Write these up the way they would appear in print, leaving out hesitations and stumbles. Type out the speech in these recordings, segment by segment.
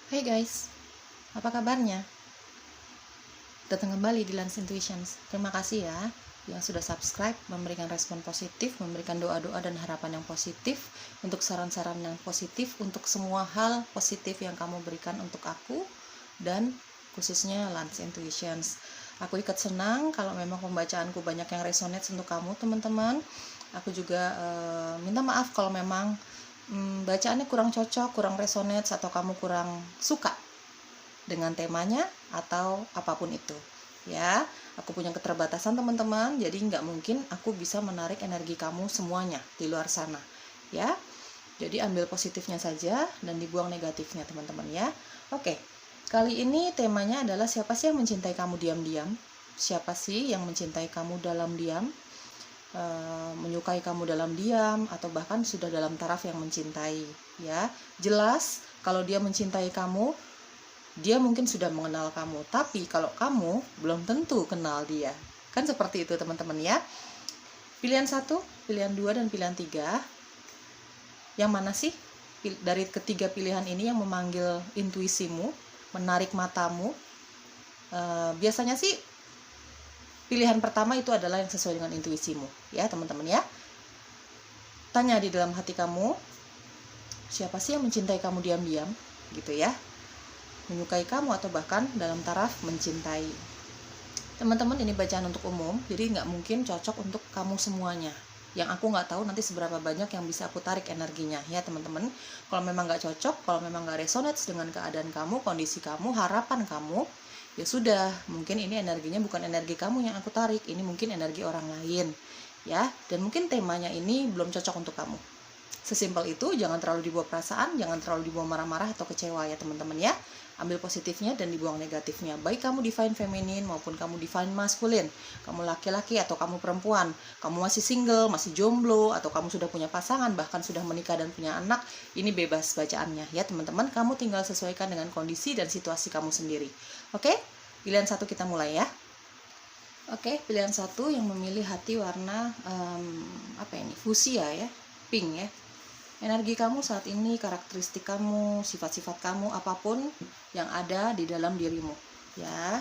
Hai guys, apa kabarnya? Datang kembali di Lens Intuitions. Terima kasih ya yang sudah subscribe, memberikan respon positif, memberikan doa-doa dan harapan yang positif, untuk saran-saran yang positif, untuk semua hal positif yang kamu berikan untuk aku dan khususnya Lens Intuitions. Aku ikut senang kalau memang pembacaanku banyak yang resonate untuk kamu teman-teman. Aku juga minta maaf kalau memang bacaannya kurang cocok, kurang resonate, atau kamu kurang suka dengan temanya atau apapun itu ya. Aku punya keterbatasan teman-teman, jadi nggak mungkin aku bisa menarik energi kamu semuanya di luar sana ya. Jadi ambil positifnya saja dan dibuang negatifnya teman-teman ya. Oke, kali ini temanya adalah siapa sih yang mencintai kamu diam-diam. Siapa sih yang mencintai kamu dalam diam, menyukai kamu dalam diam, atau bahkan sudah dalam taraf yang mencintai ya. Jelas kalau dia mencintai kamu, dia mungkin sudah mengenal kamu, tapi kalau kamu belum tentu kenal dia. Kan seperti itu teman-teman ya. Pilihan 1, pilihan 2, dan pilihan 3. Yang mana sih dari ketiga pilihan ini yang memanggil intuisimu, menarik matamu? Biasanya sih pilihan pertama itu adalah yang sesuai dengan intuisimu ya teman-teman ya. Tanya di dalam hati kamu, siapa sih yang mencintai kamu diam-diam gitu ya, menyukai kamu atau bahkan dalam taraf mencintai. Teman-teman, ini bacaan untuk umum, jadi nggak mungkin cocok untuk kamu semuanya. Yang aku nggak tahu nanti seberapa banyak yang bisa aku tarik energinya ya teman-teman. Kalau memang nggak cocok, kalau memang nggak resonate dengan keadaan kamu, kondisi kamu, harapan kamu, ya sudah, mungkin ini energinya bukan energi kamu yang aku tarik, ini mungkin energi orang lain ya. Dan mungkin temanya ini belum cocok untuk kamu. Sesimpel itu, jangan terlalu dibawa perasaan, jangan terlalu dibawa marah-marah atau kecewa ya teman-teman ya. Ambil positifnya dan dibuang negatifnya. Baik kamu divine feminin maupun kamu divine maskulin, kamu laki-laki atau kamu perempuan, kamu masih single, masih jomblo, atau kamu sudah punya pasangan, bahkan sudah menikah dan punya anak, ini bebas bacaannya ya teman-teman. Kamu tinggal sesuaikan dengan kondisi dan situasi kamu sendiri. Oke, pilihan 1 kita mulai ya. Oke, pilihan 1 yang memilih hati warna fuchsia ya, pink ya. Energi kamu saat ini, karakteristik kamu, sifat-sifat kamu, apapun yang ada di dalam dirimu ya.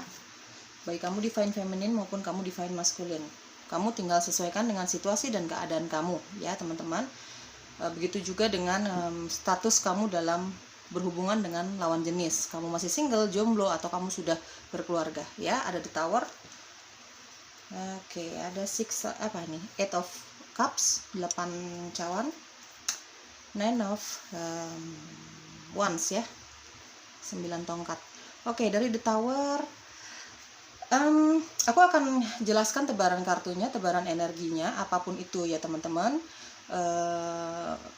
Baik kamu divine feminine maupun kamu divine masculine, kamu tinggal sesuaikan dengan situasi dan keadaan kamu ya teman-teman. Begitu juga dengan status kamu dalam berhubungan dengan lawan jenis, kamu masih single, jomblo, atau kamu sudah berkeluarga ya. Ada the tower. Oke, ada eight of cups, 8 cawan, 9 of wands ya, 9 tongkat. Oke, dari the tower, aku akan jelaskan tebaran kartunya, tebaran energinya, apapun itu ya teman-teman.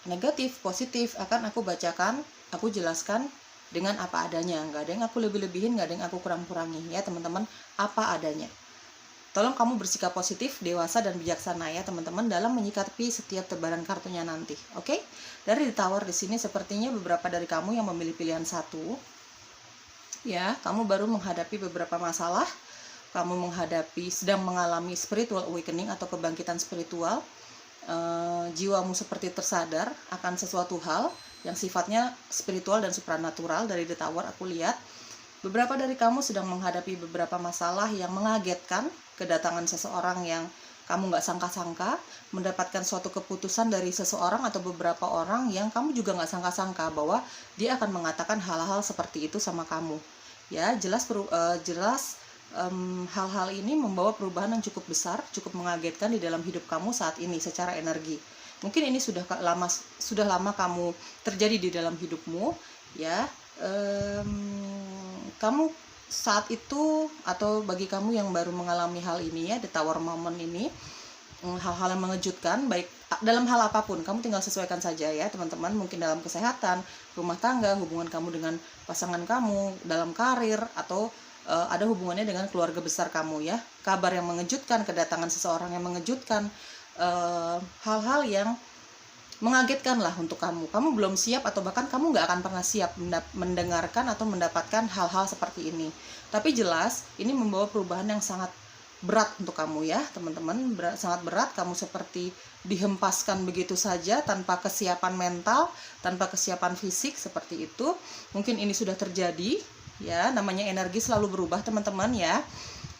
Negatif, positif, akan aku bacakan, aku jelaskan dengan apa adanya. Nggak ada yang aku lebih-lebihin, nggak ada yang aku kurang-kurangi ya teman-teman, apa adanya. Tolong kamu bersikap positif, dewasa, dan bijaksana ya teman-teman dalam menyikapi setiap tebaran kartunya nanti. Oke? Dari the tower di sini sepertinya beberapa dari kamu yang memilih pilihan 1 ya, kamu baru menghadapi beberapa masalah, kamu sedang mengalami spiritual awakening atau kebangkitan spiritual. Jiwamu seperti tersadar akan sesuatu hal yang sifatnya spiritual dan supranatural. Dari the tower aku lihat beberapa dari kamu sedang menghadapi beberapa masalah yang mengagetkan, kedatangan seseorang yang kamu nggak sangka-sangka, mendapatkan suatu keputusan dari seseorang atau beberapa orang yang kamu juga nggak sangka-sangka bahwa dia akan mengatakan hal-hal seperti itu sama kamu. Ya, jelas hal-hal ini membawa perubahan yang cukup besar, cukup mengagetkan di dalam hidup kamu saat ini secara energi. Mungkin ini sudah lama kamu terjadi di dalam hidupmu ya. Kamu saat itu, atau bagi kamu yang baru mengalami hal ini ya, the tower moment ini, hal-hal yang mengejutkan, baik dalam hal apapun, kamu tinggal sesuaikan saja ya teman-teman. Mungkin dalam kesehatan, rumah tangga, hubungan kamu dengan pasangan kamu, dalam karir, atau ada hubungannya dengan keluarga besar kamu ya. Kabar yang mengejutkan, kedatangan seseorang yang mengejutkan, hal-hal yang mengagetkan lah untuk kamu. Kamu belum siap, atau bahkan kamu nggak akan pernah siap mendengarkan atau mendapatkan hal-hal seperti ini. Tapi jelas ini membawa perubahan yang sangat berat untuk kamu ya teman-teman, sangat berat. Kamu seperti dihempaskan begitu saja tanpa kesiapan mental, tanpa kesiapan fisik, seperti itu. Mungkin ini sudah terjadi ya, namanya energi selalu berubah teman-teman ya.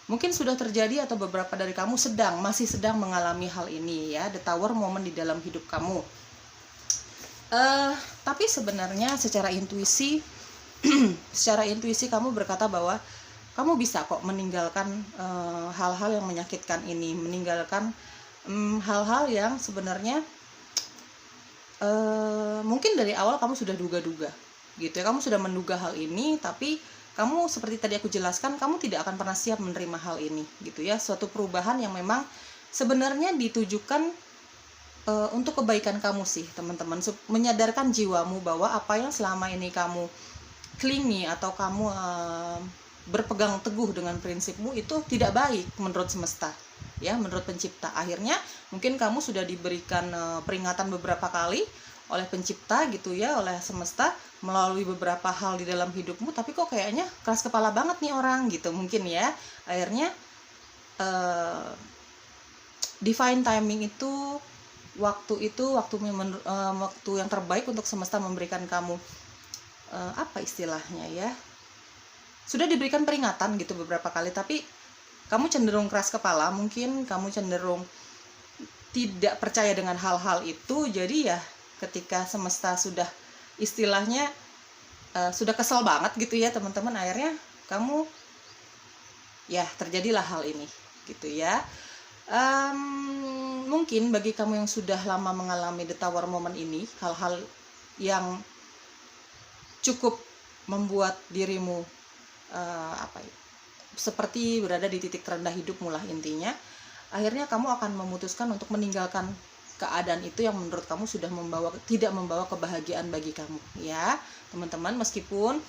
Mungkin sudah terjadi atau beberapa dari kamu masih sedang mengalami hal ini ya, the tower moment di dalam hidup kamu. Tapi sebenarnya secara intuisi kamu berkata bahwa kamu bisa kok meninggalkan hal-hal yang menyakitkan ini, meninggalkan hal-hal yang sebenarnya mungkin dari awal kamu sudah duga-duga gitu ya. Kamu sudah menduga hal ini, tapi kamu seperti tadi aku jelaskan, kamu tidak akan pernah siap menerima hal ini gitu ya. Suatu perubahan yang memang sebenarnya ditujukan untuk kebaikan kamu sih teman-teman, menyadarkan jiwamu bahwa apa yang selama ini kamu clingy atau kamu berpegang teguh dengan prinsipmu itu tidak baik menurut semesta ya, menurut pencipta. Akhirnya mungkin kamu sudah diberikan peringatan beberapa kali oleh pencipta gitu ya, oleh semesta, melalui beberapa hal di dalam hidupmu, tapi kok kayaknya keras kepala banget nih orang gitu mungkin ya. Akhirnya divine timing itu, waktu yang terbaik untuk semesta memberikan kamu apa istilahnya ya, sudah diberikan peringatan gitu beberapa kali, tapi kamu cenderung keras kepala, mungkin kamu cenderung tidak percaya dengan hal-hal itu. Jadi ya ketika semesta sudah istilahnya sudah kesel banget gitu ya teman-teman, akhirnya kamu ya terjadilah hal ini gitu ya. Mungkin bagi kamu yang sudah lama mengalami the tower moment ini, hal-hal yang cukup membuat dirimu seperti berada di titik terendah hidupmu lah intinya, akhirnya kamu akan memutuskan untuk meninggalkan keadaan itu yang menurut kamu sudah tidak membawa kebahagiaan bagi kamu ya teman-teman. Meskipun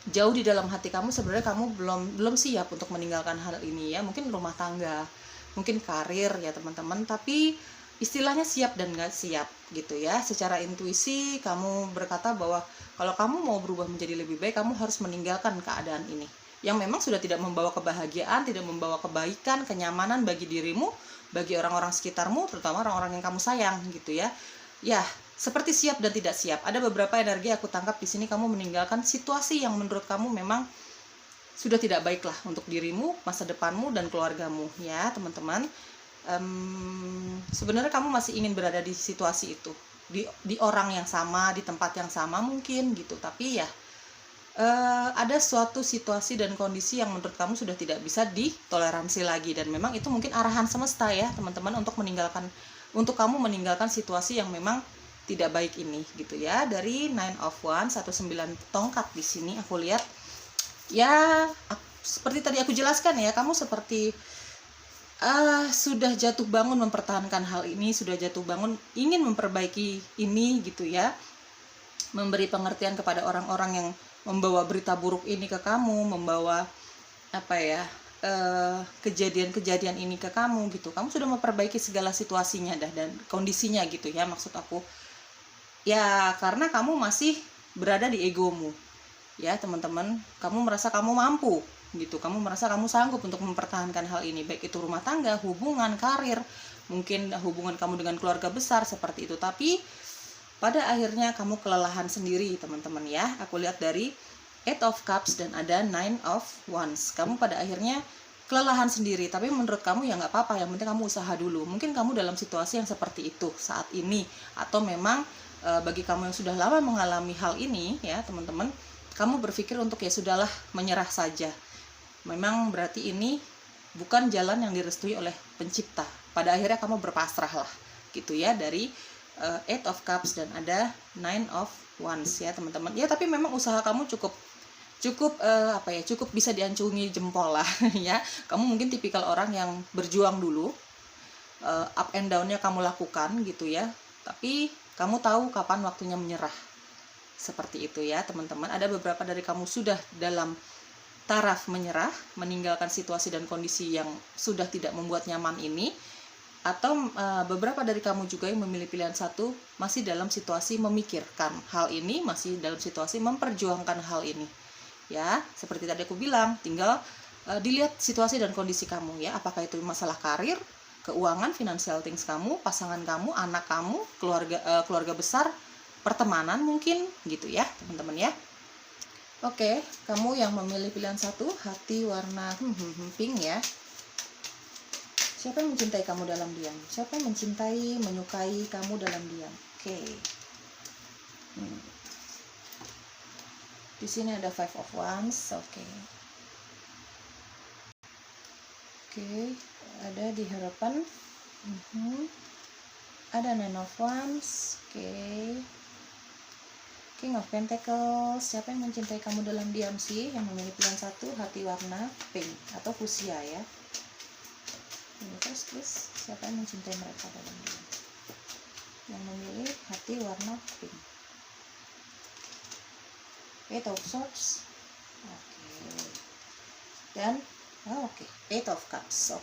jauh di dalam hati kamu sebenarnya kamu belum siap untuk meninggalkan hal ini ya, mungkin rumah tangga, mungkin karir ya teman-teman, tapi istilahnya siap dan gak siap gitu ya. Secara intuisi kamu berkata bahwa kalau kamu mau berubah menjadi lebih baik, kamu harus meninggalkan keadaan ini yang memang sudah tidak membawa kebahagiaan, tidak membawa kebaikan, kenyamanan bagi dirimu, bagi orang-orang sekitarmu, terutama orang-orang yang kamu sayang gitu ya. Ya, seperti siap dan tidak siap. Ada beberapa energi aku tangkap di sini, kamu meninggalkan situasi yang menurut kamu memang sudah tidak baiklah untuk dirimu, masa depanmu dan keluargamu ya teman-teman. Sebenarnya kamu masih ingin berada di situasi itu, di orang yang sama, di tempat yang sama mungkin gitu, tapi ya ada suatu situasi dan kondisi yang menurut kamu sudah tidak bisa ditoleransi lagi, dan memang itu mungkin arahan semesta ya teman-teman untuk kamu meninggalkan situasi yang memang tidak baik ini gitu ya. Dari 9 of Wands, 9 tongkat di sini aku lihat ya, seperti tadi aku jelaskan ya, kamu seperti sudah jatuh bangun mempertahankan hal ini, sudah jatuh bangun ingin memperbaiki ini gitu ya, memberi pengertian kepada orang-orang yang membawa berita buruk ini ke kamu, membawa kejadian-kejadian ini ke kamu gitu. Kamu sudah memperbaiki segala situasinya dan kondisinya gitu ya, maksud aku ya, karena kamu masih berada di egomu ya teman-teman. Kamu merasa kamu mampu gitu, kamu merasa kamu sanggup untuk mempertahankan hal ini, baik itu rumah tangga, hubungan, karir, mungkin hubungan kamu dengan keluarga besar seperti itu. Tapi pada akhirnya kamu kelelahan sendiri teman-teman ya. Aku lihat dari 8 of Cups dan ada 9 of Wands. Kamu pada akhirnya kelelahan sendiri, tapi menurut kamu ya nggak apa-apa, yang penting kamu usaha dulu. Mungkin kamu dalam situasi yang seperti itu saat ini, atau memang bagi kamu yang sudah lama mengalami hal ini ya teman-teman, kamu berpikir untuk ya sudahlah, menyerah saja. Memang berarti ini bukan jalan yang direstui oleh pencipta. Pada akhirnya kamu berpasrah lah gitu ya, dari 8 of Cups dan ada 9 of Wands ya teman-teman. Ya tapi memang usaha kamu cukup bisa diacungi jempol lah ya. Kamu mungkin tipikal orang yang berjuang dulu, up and down-nya kamu lakukan gitu ya, tapi kamu tahu kapan waktunya menyerah. Seperti itu ya teman-teman. Ada beberapa dari kamu sudah dalam taraf menyerah, meninggalkan situasi dan kondisi yang sudah tidak membuat nyaman ini, atau beberapa dari kamu juga yang memilih pilihan satu, masih dalam situasi memikirkan hal ini, masih dalam situasi memperjuangkan hal ini ya. Seperti tadi aku bilang, tinggal dilihat situasi dan kondisi kamu ya, apakah itu masalah karir, keuangan, financial things kamu, pasangan kamu, anak kamu, keluarga besar, pertemanan mungkin gitu ya teman-teman ya. Oke, kamu yang memilih pilihan 1, hati warna pink ya. Siapa yang mencintai kamu dalam diam? Siapa yang mencintai, menyukai kamu dalam diam? Oke. Di sini ada 5 of Wands. Oke, ada di harapan. Ada 9 of Wands. King of Pentacles. Siapa yang mencintai kamu dalam diam sih? Yang memilih pilihan 1, hati warna pink atau fuchsia ya. Universe please, siapa yang mencintai mereka dalam diam? Yang memilih hati warna pink. 8 of Swords. Dan 8 of Cups.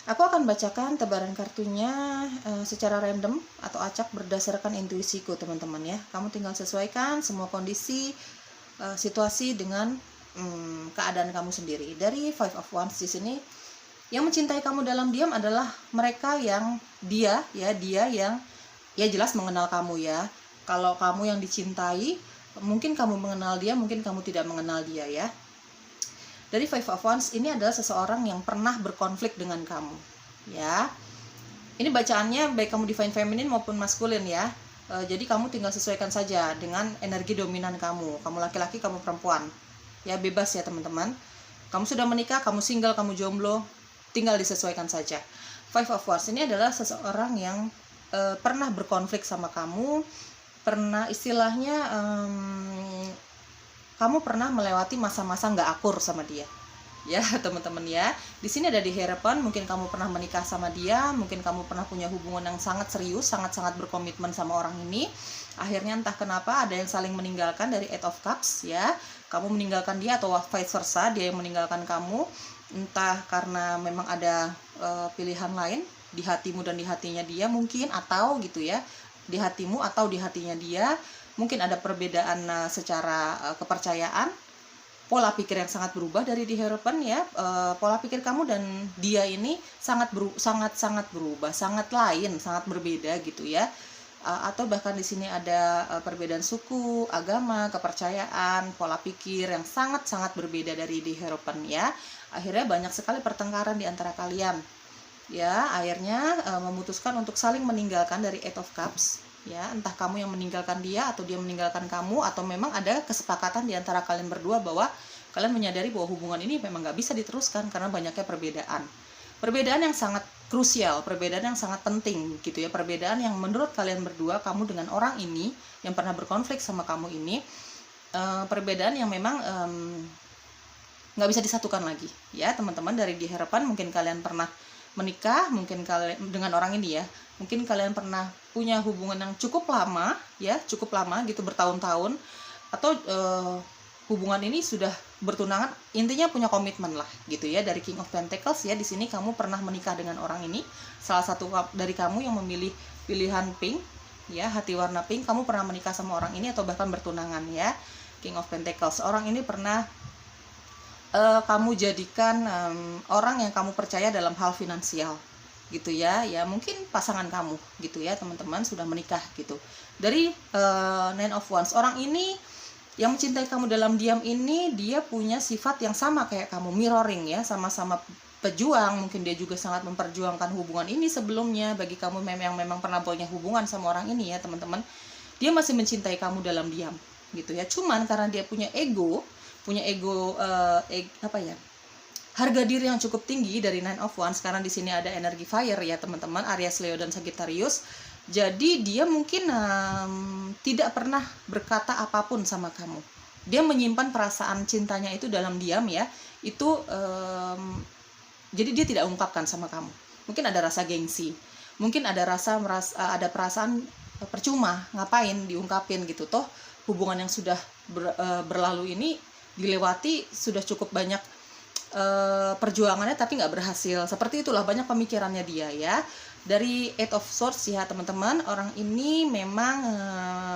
Aku akan bacakan tebaran kartunya secara random atau acak berdasarkan intuisiku teman-teman ya. Kamu tinggal sesuaikan semua kondisi, situasi dengan keadaan kamu sendiri. Dari 5 of Wands di sini, yang mencintai kamu dalam diam adalah mereka yang dia yang jelas mengenal kamu ya. Kalau kamu yang dicintai, mungkin kamu mengenal dia, mungkin kamu tidak mengenal dia ya. Dari 5 of Wands ini adalah seseorang yang pernah berkonflik dengan kamu ya. Ini bacaannya baik kamu divine feminine maupun maskulin ya. Jadi kamu tinggal sesuaikan saja dengan energi dominan kamu. Kamu laki-laki, kamu perempuan ya, bebas ya teman-teman. Kamu sudah menikah, kamu single, kamu jomblo, tinggal disesuaikan saja. 5 of Wands ini adalah seseorang yang pernah berkonflik sama kamu, pernah istilahnya kamu pernah melewati masa-masa nggak akur sama dia ya teman-teman ya. Di sini ada di harapan, mungkin kamu pernah menikah sama dia, mungkin kamu pernah punya hubungan yang sangat serius, sangat-sangat berkomitmen sama orang ini. Akhirnya entah kenapa ada yang saling meninggalkan dari 8 of Cups ya. Kamu meninggalkan dia atau vice versa, dia yang meninggalkan kamu. Entah karena memang ada pilihan lain di hatimu dan di hatinya dia mungkin, atau gitu ya, di hatimu atau di hatinya dia. Mungkin ada perbedaan secara kepercayaan, pola pikir yang sangat berubah dari di harapan ya. Pola pikir kamu dan dia ini sangat berubah, sangat lain, sangat berbeda gitu ya. Atau bahkan di sini ada perbedaan suku, agama, kepercayaan, pola pikir yang sangat berbeda dari di harapan ya. Akhirnya banyak sekali pertengkaran di antara kalian ya. Akhirnya memutuskan untuk saling meninggalkan dari 8 of Cups ya. Entah kamu yang meninggalkan dia atau dia meninggalkan kamu, atau memang ada kesepakatan di antara kalian berdua bahwa kalian menyadari bahwa hubungan ini memang nggak bisa diteruskan karena banyaknya perbedaan yang sangat krusial, perbedaan yang sangat penting gitu ya. Perbedaan yang menurut kalian berdua, kamu dengan orang ini yang pernah berkonflik sama kamu ini, perbedaan yang memang nggak bisa disatukan lagi ya teman-teman. Dari di harapan mungkin kalian pernah menikah, mungkin kalian dengan orang ini ya, mungkin kalian pernah punya hubungan yang cukup lama gitu, bertahun-tahun, atau hubungan ini sudah bertunangan, intinya punya komitmen lah gitu ya. Dari King of Pentacles ya, di sini kamu pernah menikah dengan orang ini, salah satu dari kamu yang memilih pilihan pink ya, hati warna pink, kamu pernah menikah sama orang ini atau bahkan bertunangan ya. King of Pentacles, orang ini pernah kamu jadikan orang yang kamu percaya dalam hal finansial gitu ya. Ya mungkin pasangan kamu gitu ya teman-teman, sudah menikah gitu. Dari 9 of Wands, orang ini yang mencintai kamu dalam diam ini, dia punya sifat yang sama kayak kamu, mirroring ya, sama-sama pejuang. Mungkin dia juga sangat memperjuangkan hubungan ini sebelumnya. Bagi kamu yang memang pernah punya hubungan sama orang ini ya teman-teman, dia masih mencintai kamu dalam diam gitu ya. Cuman karena dia punya ego harga diri yang cukup tinggi dari 9 of Wands, karena di sini ada energi fire ya teman-teman, Aries, Leo dan Sagittarius. Jadi dia mungkin tidak pernah berkata apapun sama kamu. Dia menyimpan perasaan cintanya itu dalam diam ya. Itu jadi dia tidak ungkapkan sama kamu. Mungkin ada rasa gengsi, mungkin ada ada perasaan percuma, ngapain diungkapin gitu, toh hubungan yang sudah berlalu ini dilewati, sudah cukup banyak perjuangannya tapi nggak berhasil. Seperti itulah banyak pemikirannya dia ya. Dari Eight of Swords ya teman-teman, orang ini memang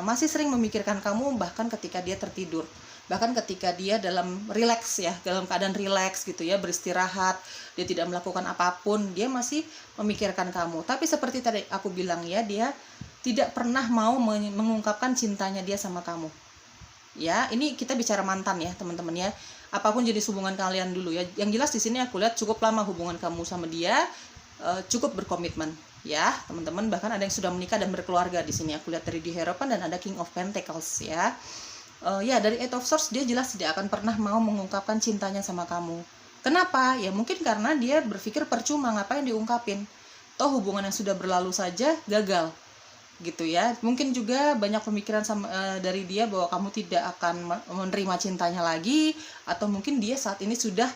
masih sering memikirkan kamu bahkan ketika dia tertidur, bahkan ketika dia dalam relax ya, dalam keadaan relax gitu ya, beristirahat, dia tidak melakukan apapun, dia masih memikirkan kamu. Tapi seperti tadi aku bilang ya, dia tidak pernah mau mengungkapkan cintanya dia sama kamu. Ya, ini kita bicara mantan ya teman-teman ya. Apapun jenis hubungan kalian dulu ya. Yang jelas di sini aku lihat cukup lama hubungan kamu sama dia, cukup berkomitmen ya teman-teman. Bahkan ada yang sudah menikah dan berkeluarga di sini. Aku lihat dari di Hierophant dan ada King of Pentacles ya. Ya dari Eight of Swords dia jelas tidak akan pernah mau mengungkapkan cintanya sama kamu. Kenapa? Ya mungkin karena dia berpikir percuma, ngapain diungkapin. Toh hubungan yang sudah berlalu saja gagal. Gitu ya. Mungkin juga banyak pemikiran dari dia bahwa kamu tidak akan menerima cintanya lagi, atau mungkin dia saat ini sudah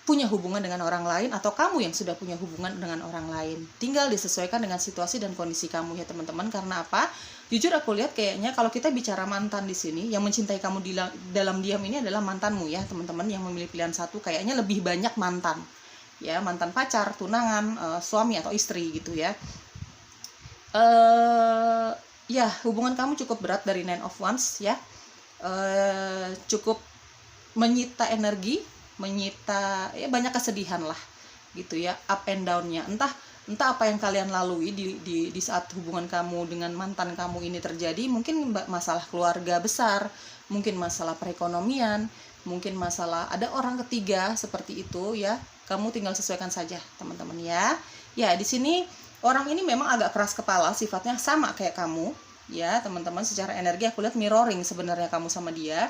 punya hubungan dengan orang lain, atau kamu yang sudah punya hubungan dengan orang lain. Tinggal disesuaikan dengan situasi dan kondisi kamu ya teman-teman. Karena apa? Jujur aku lihat kayaknya kalau kita bicara mantan di sini, yang mencintai kamu dalam diam ini adalah mantanmu ya teman-teman, yang memilih pilihan satu. Kayaknya lebih banyak mantan ya, mantan pacar, tunangan, suami atau istri gitu ya. Ya hubungan kamu cukup berat dari Nine of Wands ya, cukup menyita energi, menyita ya banyak kesedihan lah gitu ya, up and down-nya. Entah apa yang kalian lalui di saat hubungan kamu dengan mantan kamu ini terjadi. Mungkin masalah keluarga besar, mungkin masalah perekonomian, mungkin masalah ada orang ketiga seperti itu ya. Kamu tinggal sesuaikan saja teman-teman ya. Ya di sini orang ini memang agak keras kepala, sifatnya sama kayak kamu ya teman-teman. Secara energi aku lihat mirroring sebenarnya kamu sama dia.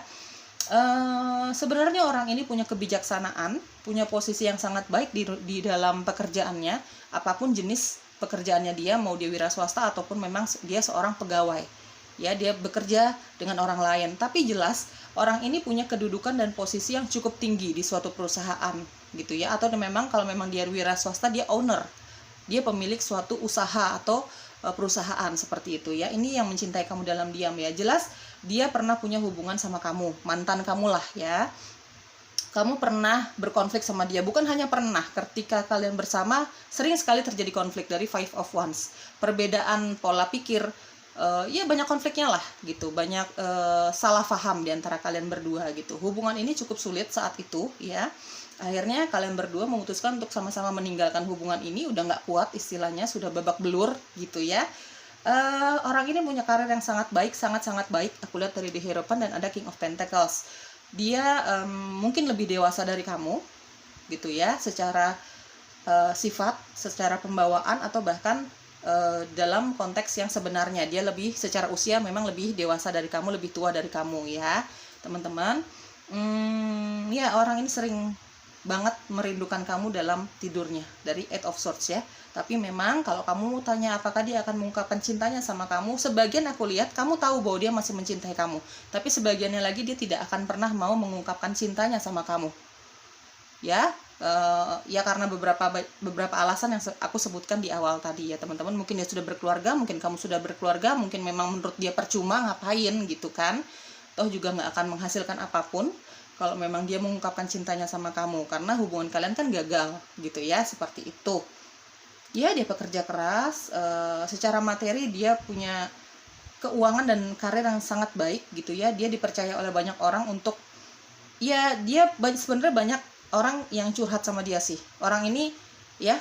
Sebenarnya orang ini punya kebijaksanaan, punya posisi yang sangat baik di dalam pekerjaannya, apapun jenis pekerjaannya dia, mau dia wira swasta ataupun memang dia seorang pegawai. Ya, dia bekerja dengan orang lain, tapi jelas orang ini punya kedudukan dan posisi yang cukup tinggi di suatu perusahaan gitu ya, atau memang kalau memang dia wira swasta, dia owner. Dia pemilik suatu usaha atau perusahaan seperti itu ya. Ini yang mencintai kamu dalam diam ya. Jelas dia pernah punya hubungan sama kamu, mantan kamu lah ya. Kamu pernah berkonflik sama dia, bukan hanya pernah, ketika kalian bersama sering sekali terjadi konflik. Dari Five of Wands, perbedaan pola pikir, ya banyak konfliknya lah gitu, banyak salah paham di antara kalian berdua gitu. Hubungan ini cukup sulit saat itu ya. Akhirnya kalian berdua memutuskan untuk sama-sama meninggalkan hubungan ini. Udah nggak kuat istilahnya, sudah babak belur gitu ya. Orang ini punya karir yang sangat baik, sangat-sangat baik. Aku lihat dari The Hierophant dan ada King of Pentacles. Dia mungkin lebih dewasa dari kamu gitu ya, secara sifat, secara pembawaan, atau bahkan dalam konteks yang sebenarnya dia lebih secara usia memang lebih dewasa dari kamu, lebih tua dari kamu ya teman-teman. Ya orang ini sering banget merindukan kamu dalam tidurnya, dari Eight of Swords ya. Tapi memang kalau kamu tanya apakah dia akan mengungkapkan cintanya sama kamu, sebagian aku lihat kamu tahu bahwa dia masih mencintai kamu, tapi sebagiannya lagi dia tidak akan pernah mau mengungkapkan cintanya sama kamu ya. Ya karena beberapa alasan yang aku sebutkan di awal tadi ya teman-teman. Mungkin dia sudah berkeluarga, mungkin kamu sudah berkeluarga, mungkin memang menurut dia percuma ngapain gitu kan, toh juga nggak akan menghasilkan apapun kalau memang dia mengungkapkan cintanya sama kamu, karena hubungan kalian kan gagal gitu ya, seperti itu ya. Dia pekerja keras, secara materi dia punya keuangan dan karir yang sangat baik gitu ya. Dia dipercaya oleh banyak orang untuk ya, dia sebenarnya banyak orang yang curhat sama dia sih. Orang ini ya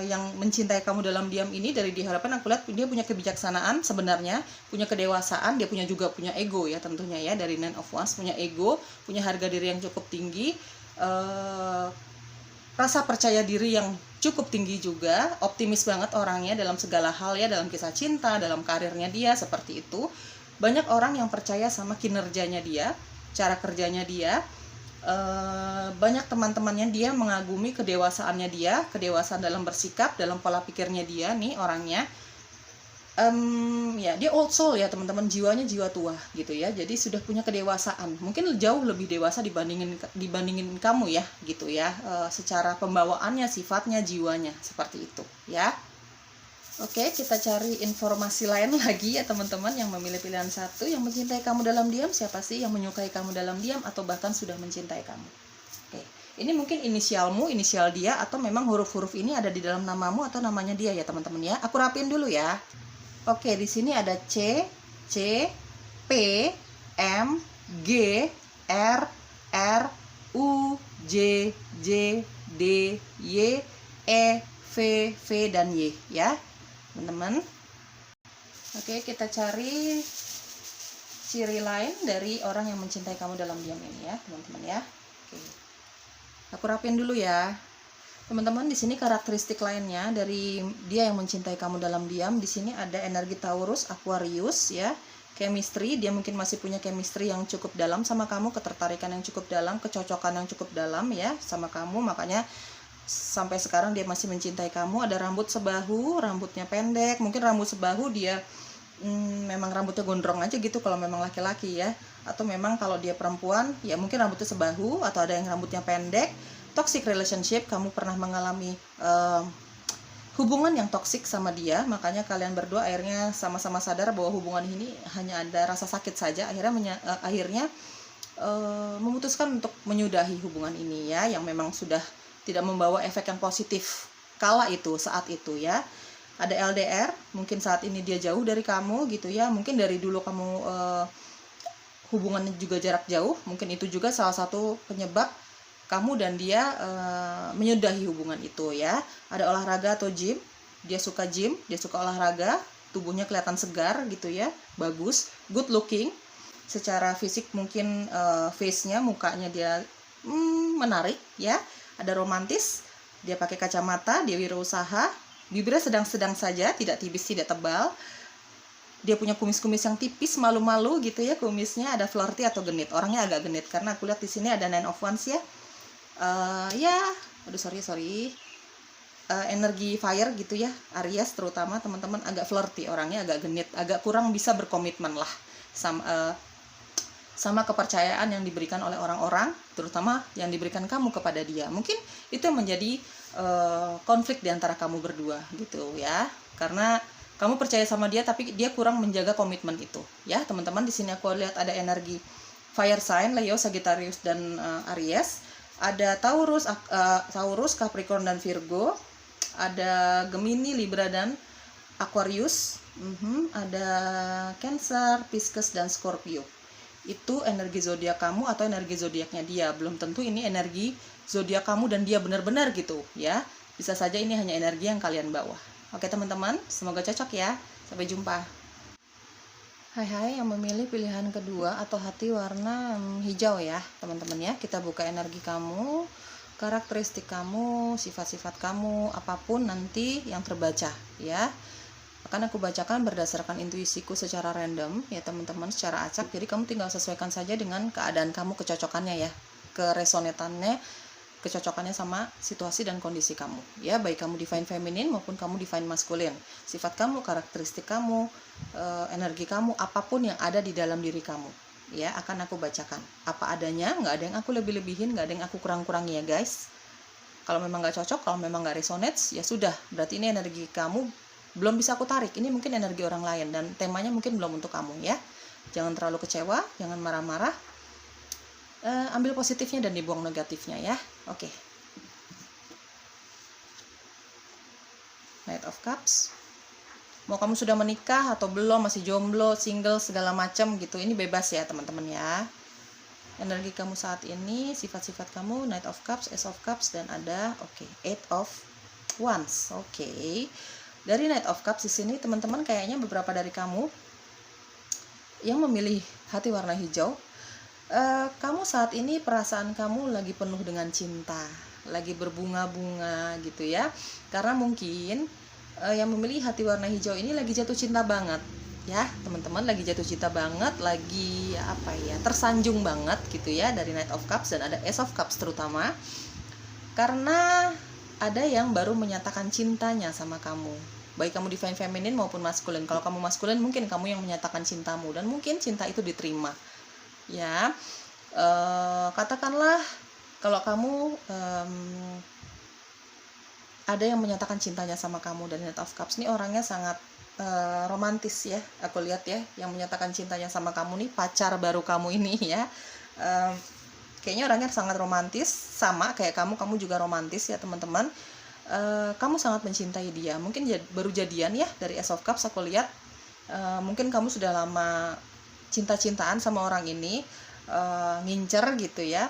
yang mencintai kamu dalam diam ini, dari di harapan aku lihat dia punya kebijaksanaan sebenarnya, punya kedewasaan, dia punya ego ya tentunya ya. Dari Nine of Wands, punya ego, punya harga diri yang cukup tinggi, rasa percaya diri yang cukup tinggi juga, optimis banget orangnya dalam segala hal ya, dalam kisah cinta, dalam karirnya dia seperti itu. Banyak orang yang percaya sama kinerjanya dia, cara kerjanya dia. Banyak teman-temannya dia mengagumi kedewasaannya dia, kedewasaan dalam bersikap, dalam pola pikirnya dia nih orangnya. Ya dia old soul ya teman-teman, jiwanya jiwa tua gitu ya. Jadi sudah punya kedewasaan, mungkin jauh lebih dewasa dibandingin kamu ya gitu ya. Secara pembawaannya, sifatnya, jiwanya seperti itu ya. Oke, kita cari informasi lain lagi ya teman-teman, yang memilih pilihan satu, yang mencintai kamu dalam diam. Siapa sih yang menyukai kamu dalam diam atau bahkan sudah mencintai kamu? Oke, Ini mungkin inisialmu, inisial dia, atau memang huruf-huruf ini ada di dalam namamu atau namanya dia ya teman-teman ya. Aku rapiin dulu ya. Oke, di sini ada C, P, M, G, R, U, J, D, Y, E, V, dan Y ya teman-teman. Oke, kita cari ciri lain dari orang yang mencintai kamu dalam diam ini ya teman-teman ya. Oke. Aku rapin dulu ya. Teman-teman, di sini karakteristik lainnya dari dia yang mencintai kamu dalam diam. Di sini ada energi Taurus, Aquarius ya. Chemistry, dia mungkin masih punya chemistry yang cukup dalam sama kamu, ketertarikan yang cukup dalam, kecocokan yang cukup dalam ya sama kamu. Makanya sampai sekarang dia masih mencintai kamu. Ada rambut sebahu, rambutnya pendek. Mungkin rambut sebahu dia memang rambutnya gondrong aja gitu kalau memang laki-laki ya, atau memang kalau dia perempuan ya mungkin rambutnya sebahu, atau ada yang rambutnya pendek. Toxic relationship, kamu pernah mengalami hubungan yang toksik sama dia, makanya kalian berdua akhirnya sama-sama sadar bahwa hubungan ini hanya ada rasa sakit saja, akhirnya memutuskan untuk menyudahi hubungan ini ya, yang memang sudah tidak membawa efek yang positif saat itu ya. Ada LDR, mungkin saat ini dia jauh dari kamu gitu ya, mungkin dari dulu kamu hubungannya juga jarak jauh, mungkin itu juga salah satu penyebab kamu dan dia menyudahi hubungan itu ya. Ada olahraga atau gym, dia suka olahraga, tubuhnya kelihatan segar gitu ya, bagus, good looking, secara fisik mungkin face-nya, mukanya dia menarik ya. Ada romantis, dia pakai kacamata, dia wirausaha, bibirnya sedang-sedang saja, tidak tipis, tidak tebal. Dia punya kumis-kumis yang tipis, malu-malu gitu ya kumisnya. Ada flirty atau genit. Orangnya agak genit karena aku lihat di sini ada 9 of Wands ya. Sorry. Energi fire gitu ya. Aries terutama teman-teman, agak flirty orangnya, agak genit, agak kurang bisa berkomitmen lah sama kepercayaan yang diberikan oleh orang-orang, terutama yang diberikan kamu kepada dia. Mungkin itu yang menjadi konflik di antara kamu berdua gitu ya, karena kamu percaya sama dia tapi dia kurang menjaga komitmen itu ya teman-teman. Di sini aku lihat ada energi fire sign, Leo, Sagittarius dan Aries. Ada Taurus, Capricorn dan Virgo. Ada Gemini, Libra dan Aquarius. Ada Cancer, Pisces dan Scorpio. Itu energi zodiak kamu atau energi zodiaknya dia. Belum tentu ini energi zodiak kamu dan dia benar-benar gitu ya. Bisa saja ini hanya energi yang kalian bawa. Oke teman-teman, semoga cocok ya. Sampai jumpa. Hai yang memilih pilihan kedua atau hati warna hijau ya teman-teman ya. Kita buka energi kamu, karakteristik kamu, sifat-sifat kamu, apapun nanti yang terbaca ya. Akan aku bacakan berdasarkan intuisiku secara random ya teman-teman, secara acak. Jadi kamu tinggal sesuaikan saja dengan keadaan kamu, kecocokannya ya, kecocokannya sama situasi dan kondisi kamu ya, baik kamu divine feminine maupun kamu divine masculine. Sifat kamu, karakteristik kamu, energi kamu, apapun yang ada di dalam diri kamu ya, akan aku bacakan apa adanya. Nggak ada yang aku lebih-lebihin, nggak ada yang aku kurang-kurangi ya guys. Kalau memang nggak cocok, kalau memang nggak resonates, ya sudah, berarti ini energi kamu belum bisa aku tarik. Ini mungkin energi orang lain dan temanya mungkin belum untuk kamu ya. Jangan terlalu kecewa, jangan marah-marah. Ambil positifnya dan dibuang negatifnya ya. Oke. Knight of Cups. Mau kamu sudah menikah atau belum, masih jomblo, single, segala macam gitu, ini bebas ya teman-teman ya. Energi kamu saat ini, sifat-sifat kamu, Knight of Cups, Ace of Cups, dan ada Eight of Wands. Dari Knight of Cups di sini teman-teman, kayaknya beberapa dari kamu yang memilih hati warna hijau, kamu saat ini perasaan kamu lagi penuh dengan cinta, lagi berbunga-bunga gitu ya. Karena mungkin yang memilih hati warna hijau ini lagi jatuh cinta banget ya teman-teman, lagi jatuh cinta banget, lagi tersanjung banget gitu ya. Dari Knight of Cups dan ada Ace of Cups terutama, karena ada yang baru menyatakan cintanya sama kamu, baik kamu divine feminine maupun masculine. Kalau kamu masculine, mungkin kamu yang menyatakan cintamu dan mungkin cinta itu diterima ya. Katakanlah kalau kamu ada yang menyatakan cintanya sama kamu, dan Knight of Cups ini orangnya sangat romantis ya, aku lihat ya. Yang menyatakan cintanya sama kamu nih pacar baru kamu ini ya, kayaknya orangnya sangat romantis, sama kayak kamu juga romantis ya teman-teman. Kamu sangat mencintai dia, mungkin baru jadian ya dari Ace of Cups aku lihat. Mungkin kamu sudah lama cinta-cintaan sama orang ini, ngincer gitu ya,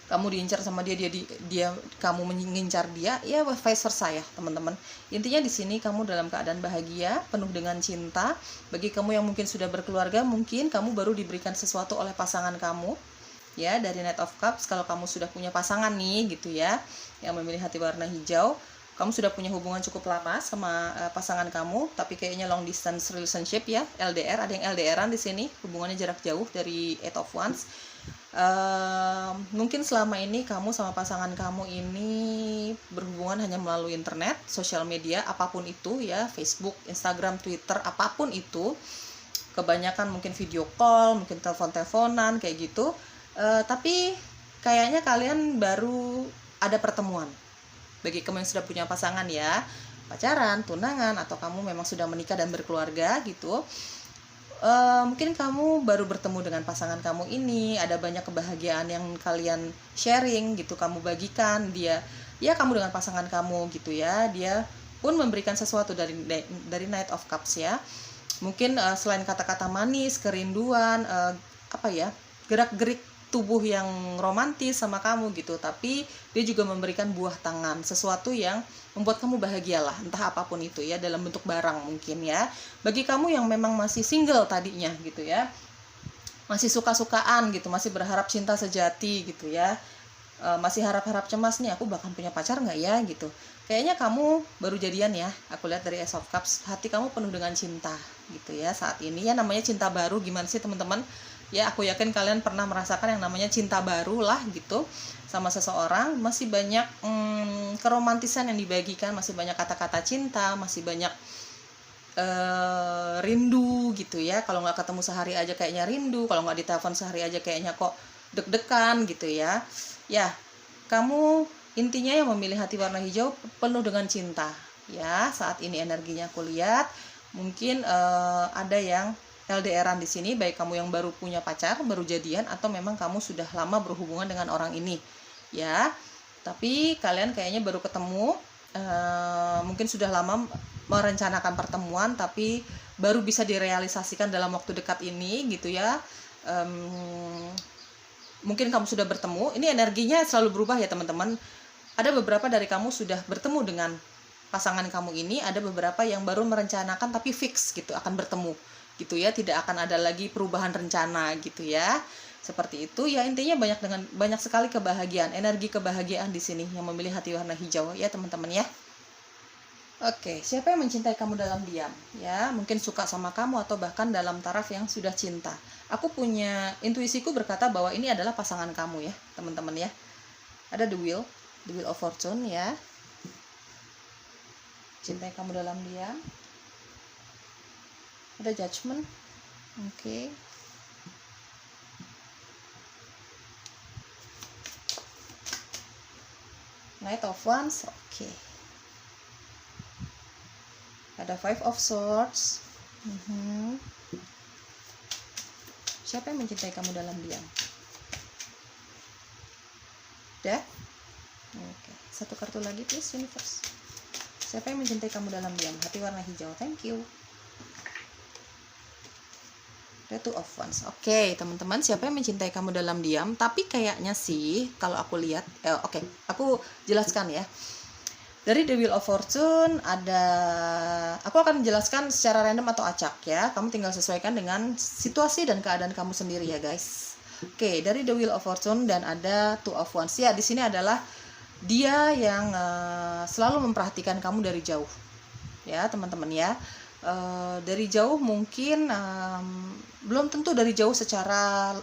kamu diincar sama dia, kamu mengincar dia, ya vice versa ya teman-teman. Intinya di sini kamu dalam keadaan bahagia, penuh dengan cinta. Bagi kamu yang mungkin sudah berkeluarga, mungkin kamu baru diberikan sesuatu oleh pasangan kamu ya, dari Knight of Cups. Kalau kamu sudah punya pasangan nih gitu ya, yang memilih hati warna hijau, kamu sudah punya hubungan cukup lama sama pasangan kamu, tapi kayaknya long distance relationship ya, LDR. Ada yang LDRan di sini, hubungannya jarak jauh dari Eight of Wands. Mungkin selama ini kamu sama pasangan kamu ini berhubungan hanya melalui internet, sosial media, apapun itu ya, Facebook, Instagram, Twitter, apapun itu. Kebanyakan mungkin video call, mungkin telepon-teleponan kayak gitu. Tapi kayaknya kalian baru ada pertemuan. Bagi kamu yang sudah punya pasangan ya, pacaran, tunangan, atau kamu memang sudah menikah dan berkeluarga gitu, mungkin kamu baru bertemu dengan pasangan kamu ini, ada banyak kebahagiaan yang kalian sharing gitu, kamu bagikan dia, ya kamu dengan pasangan kamu gitu ya, dia pun memberikan sesuatu dari Knight of Cups ya. Mungkin selain kata-kata manis, kerinduan, apa ya, gerak-gerik tubuh yang romantis sama kamu gitu, tapi dia juga memberikan buah tangan, sesuatu yang membuat kamu bahagialah, entah apapun itu ya, dalam bentuk barang mungkin ya. Bagi kamu yang memang masih single tadinya gitu ya, masih suka-sukaan gitu, masih berharap cinta sejati gitu ya, masih harap-harap cemas nih, aku bahkan punya pacar nggak ya gitu. Kayaknya kamu baru jadian ya, aku lihat dari Ace of Cups, hati kamu penuh dengan cinta gitu ya saat ini ya. Namanya cinta baru gimana sih teman-teman ya, aku yakin kalian pernah merasakan yang namanya cinta baru lah gitu sama seseorang. Masih banyak keromantisan yang dibagikan, masih banyak kata-kata cinta, masih banyak rindu gitu ya. Kalau nggak ketemu sehari aja kayaknya rindu, kalau nggak ditelepon sehari aja kayaknya kok deg-degan gitu ya. Ya, kamu intinya yang memilih hati warna hijau penuh dengan cinta ya. Saat ini energinya aku lihat mungkin ada yang LDRan di sini, baik kamu yang baru punya pacar, baru jadian, atau memang kamu sudah lama berhubungan dengan orang ini ya. Tapi kalian kayaknya baru ketemu, mungkin sudah lama merencanakan pertemuan tapi baru bisa direalisasikan dalam waktu dekat ini gitu ya. Mungkin kamu sudah bertemu, ini energinya selalu berubah ya teman-teman. Ada beberapa dari kamu sudah bertemu dengan pasangan kamu ini, ada beberapa yang baru merencanakan tapi fix gitu akan bertemu gitu ya, tidak akan ada lagi perubahan rencana gitu ya, seperti itu ya. Intinya banyak sekali kebahagiaan, energi kebahagiaan di sini yang memilih hati warna hijau ya teman-teman ya. Oke, siapa yang mencintai kamu dalam diam ya, mungkin suka sama kamu atau bahkan dalam taraf yang sudah cinta. Aku punya intuisiku berkata bahwa ini adalah pasangan kamu ya teman-teman ya. Ada the wheel of fortune ya, cintai kamu dalam diam. Ada judgment, oke. Knight of Wands, oke. Ada Five of Swords. Siapa yang mencintai kamu dalam diam? Death, oke. Satu kartu lagi please universe. Siapa yang mencintai kamu dalam diam? Hati warna hijau, thank you. Two of Wands. Oke, teman-teman, siapa yang mencintai kamu dalam diam? Tapi kayaknya sih kalau aku lihat, aku jelaskan ya. Dari The Wheel of Fortune aku akan menjelaskan secara random atau acak ya. Kamu tinggal sesuaikan dengan situasi dan keadaan kamu sendiri ya, guys. Oke, dari The Wheel of Fortune dan ada Two of Wands. Ya, di sini adalah dia yang selalu memperhatikan kamu dari jauh. Ya, teman-teman ya. Dari jauh mungkin belum tentu dari jauh secara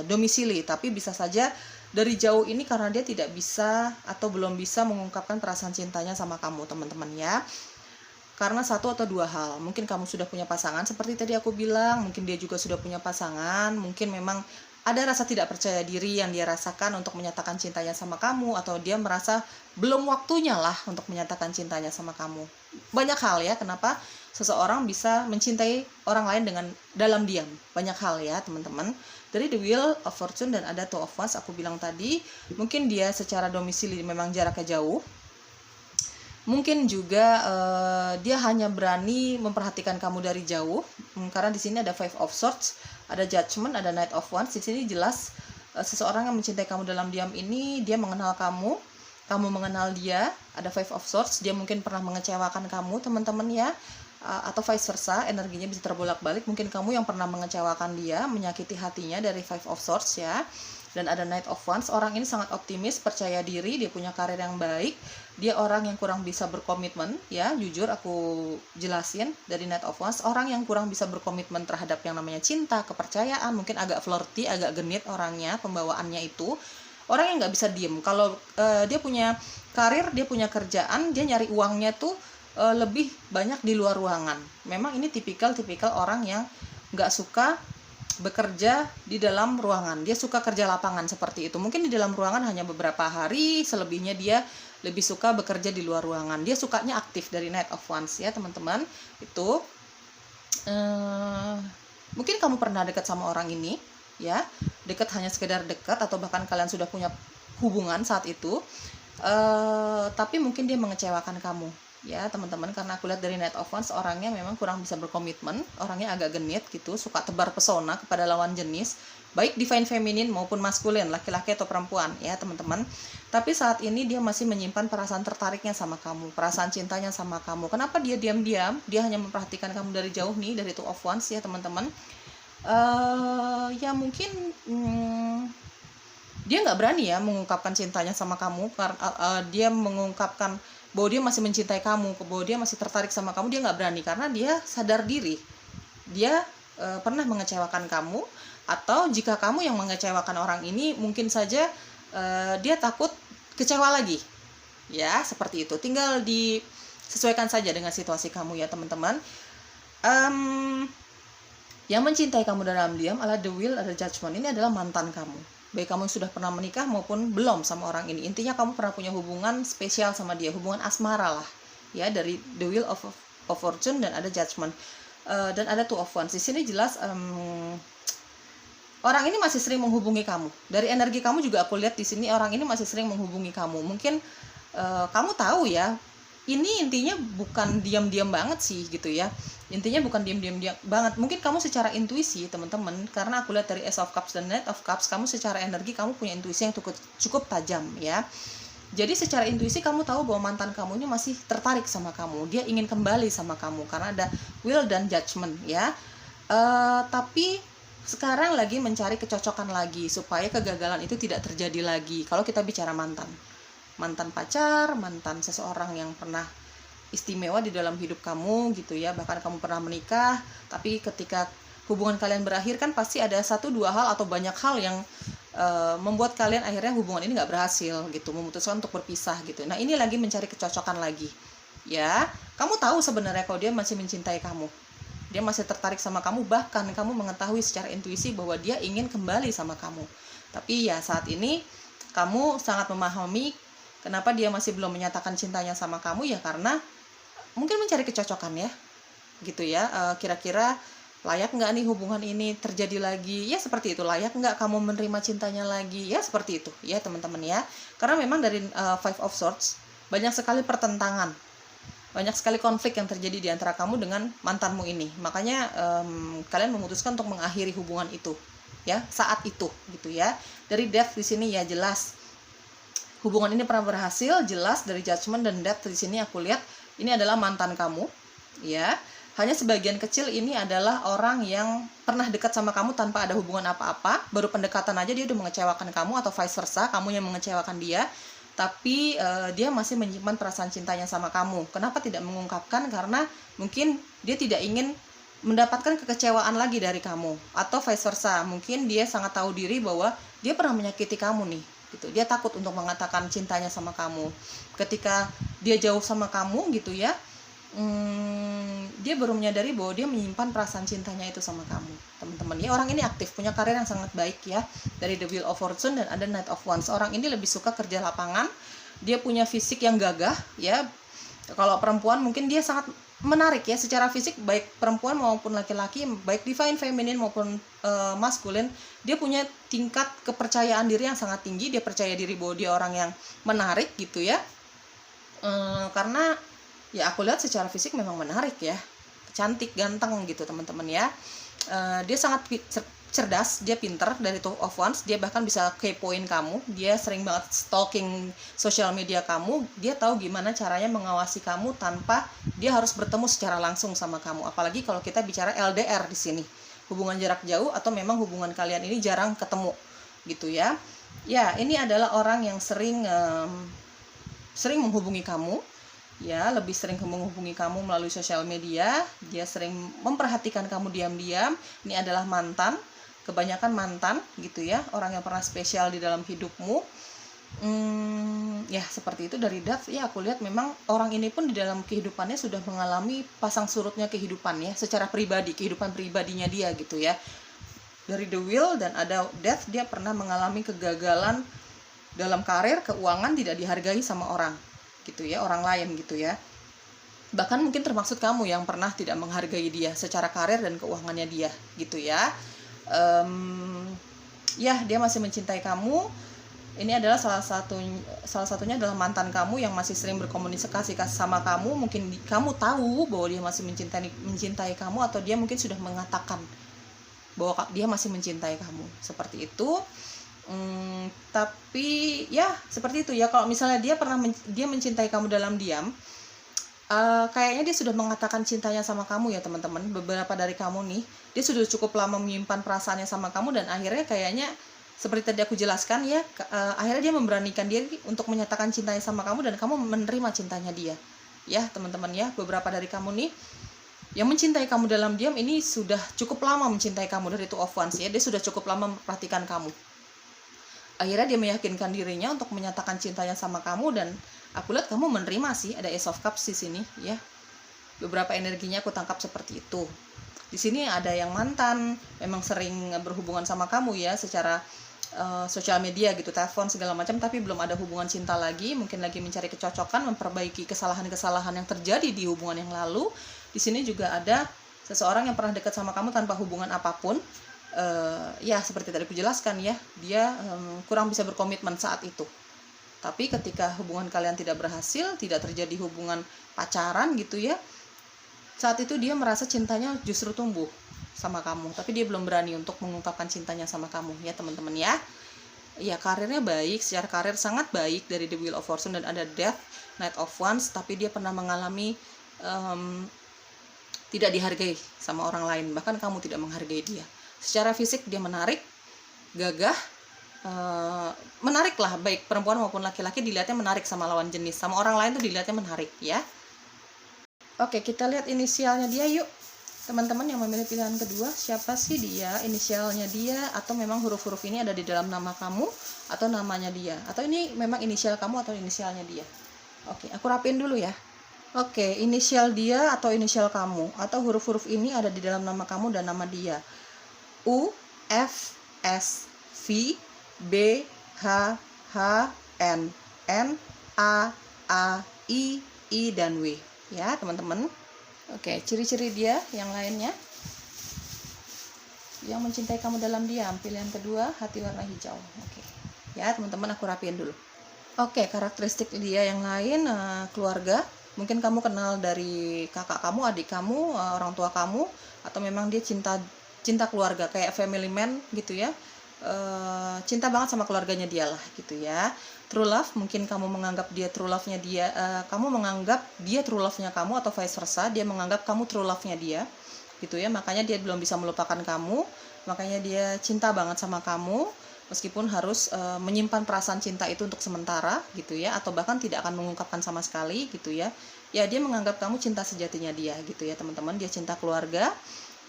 domisili, tapi bisa saja dari jauh ini karena dia tidak bisa atau belum bisa mengungkapkan perasaan cintanya sama kamu teman-teman ya. Karena satu atau dua hal, mungkin kamu sudah punya pasangan seperti tadi aku bilang, mungkin dia juga sudah punya pasangan, mungkin memang ada rasa tidak percaya diri yang dia rasakan untuk menyatakan cintanya sama kamu, atau dia merasa belum waktunya lah untuk menyatakan cintanya sama kamu. Banyak hal ya kenapa seseorang bisa mencintai orang lain dengan dalam diam. Banyak hal ya teman-teman. Dari The Wheel of Fortune dan ada Two of Wands, aku bilang tadi, mungkin dia secara domisili memang jaraknya jauh. Mungkin juga dia hanya berani memperhatikan kamu dari jauh, karena di sini ada Five of Swords, ada Judgment, ada Knight of Wands. Di sini jelas seseorang yang mencintai kamu dalam diam ini, dia mengenal kamu mengenal dia. Ada Five of Swords, dia mungkin pernah mengecewakan kamu teman-teman ya, atau vice versa, energinya bisa terbolak-balik. Mungkin kamu yang pernah mengecewakan dia, menyakiti hatinya dari Five of Swords ya. Dan ada Knight of Wands, orang ini sangat optimis, percaya diri, dia punya karir yang baik, dia orang yang kurang bisa berkomitmen ya, jujur aku jelasin dari Knight of Wands, orang yang kurang bisa berkomitmen terhadap yang namanya cinta, kepercayaan, mungkin agak flirty, agak genit orangnya, pembawaannya itu, orang yang nggak bisa diem. Kalau dia punya karir, dia punya kerjaan, dia nyari uangnya tuh lebih banyak di luar ruangan. Memang ini tipikal orang yang nggak suka bekerja di dalam ruangan, dia suka kerja lapangan seperti itu. Mungkin di dalam ruangan hanya beberapa hari, selebihnya dia lebih suka bekerja di luar ruangan. Dia sukanya aktif dari Knight of Wands ya teman-teman. Itu mungkin kamu pernah dekat sama orang ini ya, dekat hanya sekedar dekat, atau bahkan kalian sudah punya hubungan saat itu, tapi mungkin dia mengecewakan kamu ya teman-teman, karena aku lihat dari Knight of Wands orangnya memang kurang bisa berkomitmen, orangnya agak genit gitu, suka tebar pesona kepada lawan jenis, baik divine feminine maupun maskulin, laki-laki atau perempuan ya teman-teman. Tapi saat ini dia masih menyimpan perasaan tertariknya sama kamu, perasaan cintanya sama kamu. Kenapa dia diam-diam, dia hanya memperhatikan kamu dari jauh nih, dari Two of Wands ya teman-teman. Ya mungkin dia nggak berani ya mengungkapkan cintanya sama kamu, karena dia mengungkapkan bahwa dia masih mencintai kamu, bahwa dia masih tertarik sama kamu, dia nggak berani karena dia sadar diri dia pernah mengecewakan kamu, atau jika kamu yang mengecewakan orang ini, mungkin saja dia takut kecewa lagi ya, seperti itu. Tinggal disesuaikan saja dengan situasi kamu ya teman-teman. Yang mencintai kamu dalam diam adalah The Wheel, ada Judgment. Ini adalah mantan kamu, baik kamu sudah pernah menikah maupun belum sama orang ini. Intinya kamu pernah punya hubungan spesial sama dia, hubungan asmara lah ya, dari The Wheel of Fortune dan ada Judgment, dan ada Two of Wands. Di sini jelas orang ini masih sering menghubungi kamu. Dari energi kamu juga aku lihat di sini orang ini masih sering menghubungi kamu. Mungkin kamu tahu ya, ini intinya bukan diam-diam banget sih gitu ya. Intinya bukan diam-diam banget. Mungkin kamu secara intuisi teman-teman, karena aku lihat dari Ace of Cups dan Knight of Cups, kamu secara energi kamu punya intuisi yang cukup tajam ya. Jadi secara intuisi kamu tahu bahwa mantan kamu ini masih tertarik sama kamu, dia ingin kembali sama kamu karena ada Will dan Judgment ya. Tapi sekarang lagi mencari kecocokan lagi supaya kegagalan itu tidak terjadi lagi. Kalau kita bicara mantan pacar, mantan seseorang yang pernah istimewa di dalam hidup kamu gitu ya, bahkan kamu pernah menikah, tapi ketika hubungan kalian berakhir kan pasti ada 1-2 hal atau banyak hal yang membuat kalian akhirnya hubungan ini nggak berhasil gitu, memutuskan untuk berpisah gitu. Nah ini lagi mencari kecocokan lagi ya. Kamu tahu sebenarnya kalau dia masih mencintai kamu, dia masih tertarik sama kamu, bahkan kamu mengetahui secara intuisi bahwa dia ingin kembali sama kamu. Tapi ya saat ini kamu sangat memahami kenapa dia masih belum menyatakan cintanya sama kamu ya, karena mungkin mencari kecocokan ya gitu ya. Kira-kira layak nggak nih hubungan ini terjadi lagi ya, seperti itu. Layak nggak kamu menerima cintanya lagi ya, seperti itu ya teman-teman ya. Karena memang dari Five of Swords banyak sekali pertentangan, banyak sekali konflik yang terjadi di antara kamu dengan mantanmu ini. Makanya kalian memutuskan untuk mengakhiri hubungan itu ya saat itu gitu ya. Dari Death di sini ya jelas hubungan ini pernah berhasil, jelas dari Judgment dan Death di sini aku lihat ini adalah mantan kamu ya. Hanya sebagian kecil ini adalah orang yang pernah dekat sama kamu tanpa ada hubungan apa-apa, baru pendekatan aja dia udah mengecewakan kamu, atau vice versa, kamu yang mengecewakan dia, tapi dia masih menyimpan perasaan cintanya sama kamu. Kenapa tidak mengungkapkan? Karena mungkin dia tidak ingin mendapatkan kekecewaan lagi dari kamu, atau vice versa, mungkin dia sangat tahu diri bahwa dia pernah menyakiti kamu nih gitu. Dia takut untuk mengatakan cintanya sama kamu. Ketika dia jauh sama kamu gitu ya, dia baru menyadari bahwa dia menyimpan perasaan cintanya itu sama kamu, teman-teman ya. Orang ini aktif, punya karir yang sangat baik ya, dari The Wheel of Fortune dan ada Knight of Wands. Orang ini lebih suka kerja lapangan, dia punya fisik yang gagah ya. Kalau perempuan mungkin dia sangat menarik ya secara fisik, baik perempuan maupun laki-laki, baik divine feminine maupun maskulin. Dia punya tingkat kepercayaan diri yang sangat tinggi, dia percaya diri bahwa dia orang yang menarik gitu ya. Karena ya aku lihat secara fisik memang menarik ya, cantik, ganteng gitu teman-teman ya. Dia sangat cerdas, dia pinter dari Two of Wands. Dia bahkan bisa kepoin kamu, dia sering banget stalking sosial media kamu. Dia tahu gimana caranya mengawasi kamu tanpa dia harus bertemu secara langsung sama kamu. Apalagi kalau kita bicara LDR di sini, hubungan jarak jauh, atau memang hubungan kalian ini jarang ketemu gitu ya. Ya, ini adalah orang yang sering menghubungi kamu ya, lebih sering menghubungi kamu melalui sosial media. Dia sering memperhatikan kamu diam-diam. Ini adalah mantan, kebanyakan mantan gitu ya, orang yang pernah spesial di dalam hidupmu. Ya seperti itu dari Death ya. Aku lihat memang orang ini pun di dalam kehidupannya sudah mengalami pasang surutnya kehidupan ya, secara pribadi, kehidupan pribadinya dia gitu ya. Dari The Wheel dan ada Death, dia pernah mengalami kegagalan dalam karir, keuangan, tidak dihargai sama orang gitu ya, orang lain gitu ya. Bahkan mungkin termaksud kamu yang pernah tidak menghargai dia secara karir dan keuangannya dia gitu ya. Ya, dia masih mencintai kamu. Ini adalah salah satunya adalah mantan kamu yang masih sering berkomunikasi sama kamu. Mungkin kamu tahu bahwa dia masih mencintai kamu, atau dia mungkin sudah mengatakan bahwa dia masih mencintai kamu, seperti itu. Tapi ya seperti itu ya. Kalau misalnya dia mencintai kamu dalam diam, kayaknya dia sudah mengatakan cintanya sama kamu ya teman-teman. Beberapa dari kamu nih, dia sudah cukup lama menyimpan perasaannya sama kamu, dan akhirnya kayaknya seperti tadi aku jelaskan ya, akhirnya dia memberanikan diri untuk menyatakan cintanya sama kamu, dan kamu menerima cintanya dia ya teman-teman ya. Beberapa dari kamu nih yang mencintai kamu dalam diam ini sudah cukup lama mencintai kamu, dari Two of Wands ya. Dia sudah cukup lama memperhatikan kamu. Akhirnya dia meyakinkan dirinya untuk menyatakan cintanya sama kamu, dan aku lihat kamu menerima sih. Ada Ace of Cups di sini ya. Beberapa energinya aku tangkap seperti itu. Di sini ada yang mantan, memang sering berhubungan sama kamu ya, secara sosial media gitu, telepon segala macam, tapi belum ada hubungan cinta lagi. Mungkin lagi mencari kecocokan, memperbaiki kesalahan-kesalahan yang terjadi di hubungan yang lalu. Di sini juga ada seseorang yang pernah dekat sama kamu tanpa hubungan apapun. Ya seperti tadi aku jelaskan ya, dia kurang bisa berkomitmen saat itu. Tapi ketika hubungan kalian tidak berhasil, tidak terjadi hubungan pacaran gitu ya, saat itu dia merasa cintanya justru tumbuh sama kamu, tapi dia belum berani untuk mengungkapkan cintanya sama kamu ya teman-teman ya. Ya, karirnya baik, secara karir sangat baik dari The Wheel of Fortune dan ada Death, Knight of Wands, tapi dia pernah mengalami tidak dihargai sama orang lain, bahkan kamu tidak menghargai dia. Secara fisik dia menarik, gagah, menarik lah, baik perempuan maupun laki-laki dilihatnya menarik sama lawan jenis, sama orang lain tuh dilihatnya menarik ya. Oke, kita lihat inisialnya dia yuk teman-teman yang memilih pilihan kedua. Siapa sih dia, inisialnya dia, atau memang huruf-huruf ini ada di dalam nama kamu atau namanya dia, atau ini memang inisial kamu atau inisialnya dia. Oke, aku rapiin dulu ya. Oke, inisial dia atau inisial kamu, atau huruf-huruf ini ada di dalam nama kamu dan nama dia. U, F, S, V, B, H, H, N, N, A, I, dan W ya teman-teman. Oke, ciri-ciri dia yang lainnya. Yang mencintai kamu dalam diam, pilihan kedua, hati warna hijau. Oke ya teman-teman, aku rapiin dulu. Oke, karakteristik dia yang lain, keluarga. Mungkin kamu kenal dari kakak kamu, adik kamu, orang tua kamu, atau memang dia cinta keluarga, kayak family man gitu ya. Cinta banget sama keluarganya dia lah gitu ya. True love, mungkin kamu menganggap dia true love-nya dia, kamu menganggap dia true love-nya kamu, atau vice versa, dia menganggap kamu true love-nya dia gitu ya. Makanya dia belum bisa melupakan kamu, makanya dia cinta banget sama kamu, meskipun harus menyimpan perasaan cinta itu untuk sementara gitu ya, atau bahkan tidak akan mengungkapkan sama sekali gitu ya. Ya, dia menganggap kamu cinta sejatinya dia gitu ya teman-teman. Dia cinta keluarga.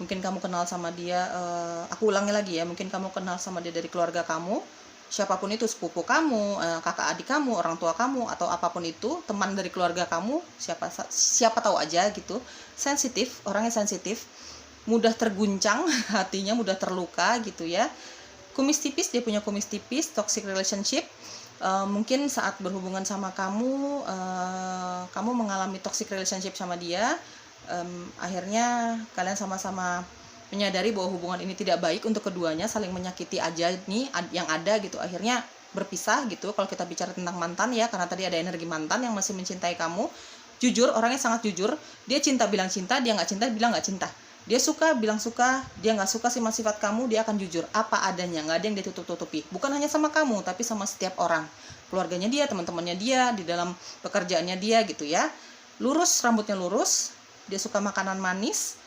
Mungkin kamu kenal sama dia, aku ulangi lagi ya, mungkin kamu kenal sama dia dari keluarga kamu, siapapun itu, sepupu kamu, kakak adik kamu, orang tua kamu, atau apapun itu, teman dari keluarga kamu, siapa tahu aja gitu, sensitif, orangnya sensitif, mudah terguncang hatinya, mudah terluka gitu ya. Kumis tipis, dia punya kumis tipis, toxic relationship. Mungkin saat berhubungan sama kamu, kamu mengalami toxic relationship sama dia, akhirnya kalian sama-sama menyadari bahwa hubungan ini tidak baik untuk keduanya, saling menyakiti aja nih yang ada gitu, akhirnya berpisah gitu. Kalau kita bicara tentang mantan ya, karena tadi ada energi mantan yang masih mencintai kamu, jujur, orangnya sangat jujur, dia cinta bilang cinta, dia nggak cinta bilang nggak cinta, dia suka bilang suka, dia nggak suka sifat kamu, dia akan jujur apa adanya, nggak ada yang ditutup-tutupi, bukan hanya sama kamu tapi sama setiap orang, keluarganya dia, teman-temannya dia, di dalam pekerjaannya dia gitu ya. Lurus, rambutnya lurus, dia suka makanan manis,